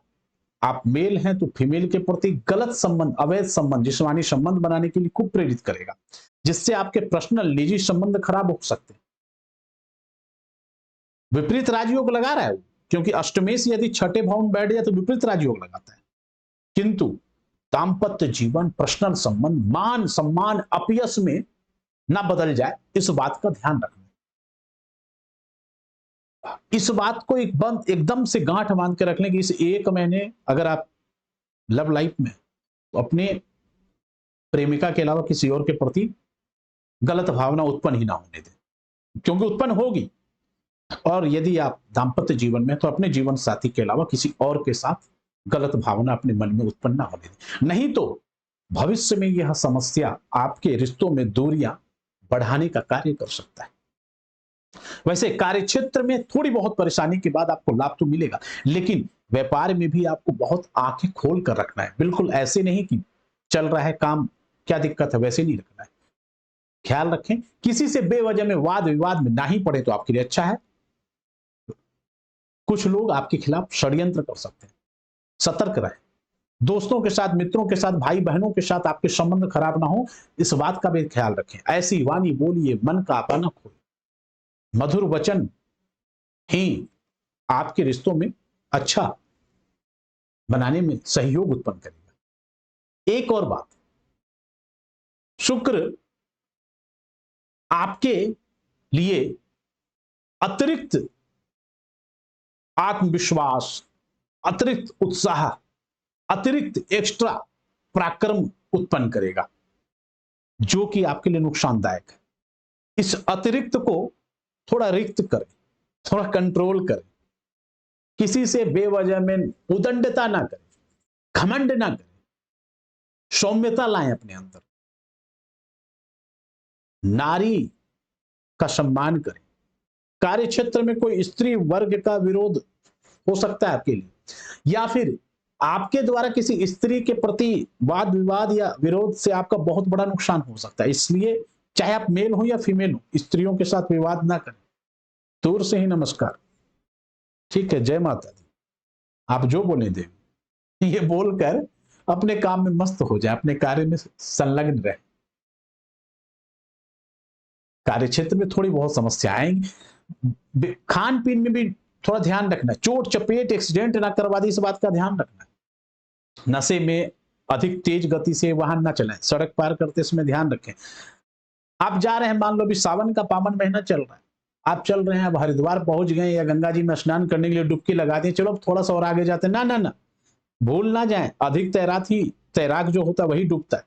आप मेल हैं तो फीमेल के प्रति गलत संबंध, अवैध संबंध, जिस्मानी संबंध बनाने के लिए खूब प्रेरित करेगा, जिससे आपके पर्सनल निजी संबंध खराब हो सकते हैं। विपरीत राजयोग लगा रहा है वो, क्योंकि अष्टमेश यदि छठे भाव में बैठ जाए तो विपरीत राजयोग लगाता है। किंतु दाम्पत्य जीवन, पर्सनल संबंध, मान सम्मान, अपयश में ना बदल जाए, इस बात का ध्यान रखना। इस बात को एकदम से गांठ बांध के रख लें कि इस एक महीने अगर आप लव लाइफ में, तो अपने प्रेमिका के अलावा किसी और के प्रति गलत भावना उत्पन्न ही ना होने दें, क्योंकि उत्पन्न होगी। और यदि आप दाम्पत्य जीवन में, तो अपने जीवन साथी के अलावा किसी और के साथ गलत भावना अपने मन में उत्पन्न ना होने दें, नहीं तो भविष्य में यह समस्या आपके रिश्तों में दूरियां बढ़ाने का कार्य कर सकता है। वैसे कार्य क्षेत्र में थोड़ी बहुत परेशानी के बाद आपको लाभ तो मिलेगा, लेकिन व्यापार में भी आपको बहुत आंखें खोल कर रखना है। बिल्कुल ऐसे नहीं कि चल रहा है काम, क्या दिक्कत है, वैसे नहीं रखना है। ख्याल रखें, किसी से बेवजह में वाद विवाद में ना ही पड़े तो आपके लिए अच्छा है। कुछ लोग आपके खिलाफ षड्यंत्र कर सकते हैं, सतर्क रहें। दोस्तों के साथ, मित्रों के साथ, भाई बहनों के साथ आपके संबंध खराब ना हो, इस बात का भी ख्याल रखें। ऐसी वाणी बोलिए, मन का आपा न खोए। मधुर वचन ही आपके रिश्तों में अच्छा बनाने में सहयोग उत्पन्न करेगा। एक और बात, शुक्र आपके लिए अतिरिक्त आत्मविश्वास, अतिरिक्त उत्साह, अतिरिक्त एक्स्ट्रा पराक्रम उत्पन्न करेगा, जो कि आपके लिए नुकसानदायक है। इस अतिरिक्त को थोड़ा रिक्त करें, थोड़ा कंट्रोल करें। किसी से बेवजह में उदंडता ना करें, घमंड ना करें, सौम्यता लाएं अपने अंदर, नारी का सम्मान करें। कार्य क्षेत्र में कोई स्त्री वर्ग का विरोध हो सकता है आपके लिए, या फिर आपके द्वारा किसी स्त्री के प्रति वाद विवाद या विरोध से आपका बहुत बड़ा नुकसान हो सकता है। इसलिए चाहे आप मेल हो या फीमेल हो, स्त्रियों के साथ विवाद ना करें। दूर से ही नमस्कार। ठीक है, जय माता दी। आप जो बोले देवी, ये बोलकर अपने काम में मस्त हो जाए, अपने कार्य में संलग्न रहे। कार्य क्षेत्र में थोड़ी बहुत समस्या आएंगी, खान पीन में भी थोड़ा ध्यान रखना, चोट चपेट एक्सीडेंट ना करवा दी, इस बात का ध्यान रखना। नशे में अधिक तेज गति से वाहन ना चलाएं, सड़क पार करते समय ध्यान रखें। आप जा रहे हैं, मान लो भी सावन का पावन महीना चल रहा है, आप चल रहे हैं, अब हरिद्वार पहुंच गए या गंगा जी में स्नान करने के लिए डुबकी लगा दी, चलो थोड़ा सा और आगे जाते हैं, ना ना ना, भूल ना जाए, अधिक तैराक जो होता है वही डूबता है।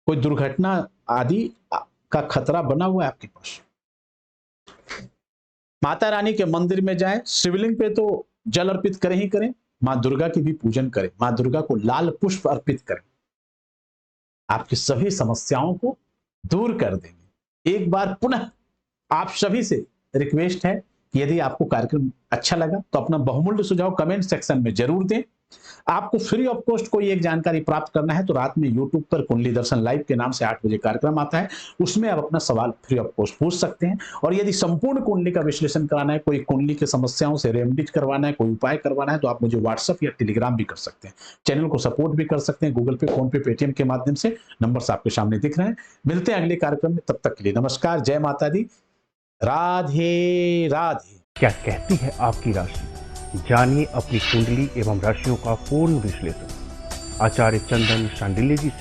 कोई दुर्घटना आदि का खतरा बना हुआ है आपके पास। माता रानी के मंदिर में जाएं, शिवलिंग पे तो जल अर्पित करें ही करें, मां दुर्गा की भी पूजन करें, मां दुर्गा को लाल पुष्प अर्पित करें, आपकी सभी समस्याओं को दूर कर देंगे। एक बार पुनः आप सभी से रिक्वेस्ट है कि यदि आपको कार्यक्रम अच्छा लगा तो अपना बहुमूल्य सुझाव कमेंट सेक्शन में जरूर दें। आपको फ्री ऑफ कॉस्ट कोई एक जानकारी प्राप्त करना है तो रात में यूट्यूब पर कुंडली दर्शन लाइव के नाम से 8 बजे कार्यक्रम आता है, उसमें आप अपना सवाल फ्री ऑफ कॉस्ट पूछ सकते हैं। और यदि संपूर्ण कुंडली का विश्लेषण कराना है, कोई कुंडली की समस्याओं से रेमेडीज करवाना है, कोई उपाय करवाना है, तो आप मुझे व्हाट्सएप या टेलीग्राम भी कर सकते हैं। चैनल को सपोर्ट भी कर सकते हैं गूगल पे, फोन पे, पेटीएम के माध्यम से। नंबर आपके सामने दिख रहे हैं। मिलते हैं अगले कार्यक्रम में, तब तक के लिए नमस्कार, जय माता दी, राधे राधे। क्या कहती है आपकी राशि, जानिए अपनी कुंडली एवं राशियों का पूर्ण विश्लेषण आचार्य चंदन शांडिल्य जी से।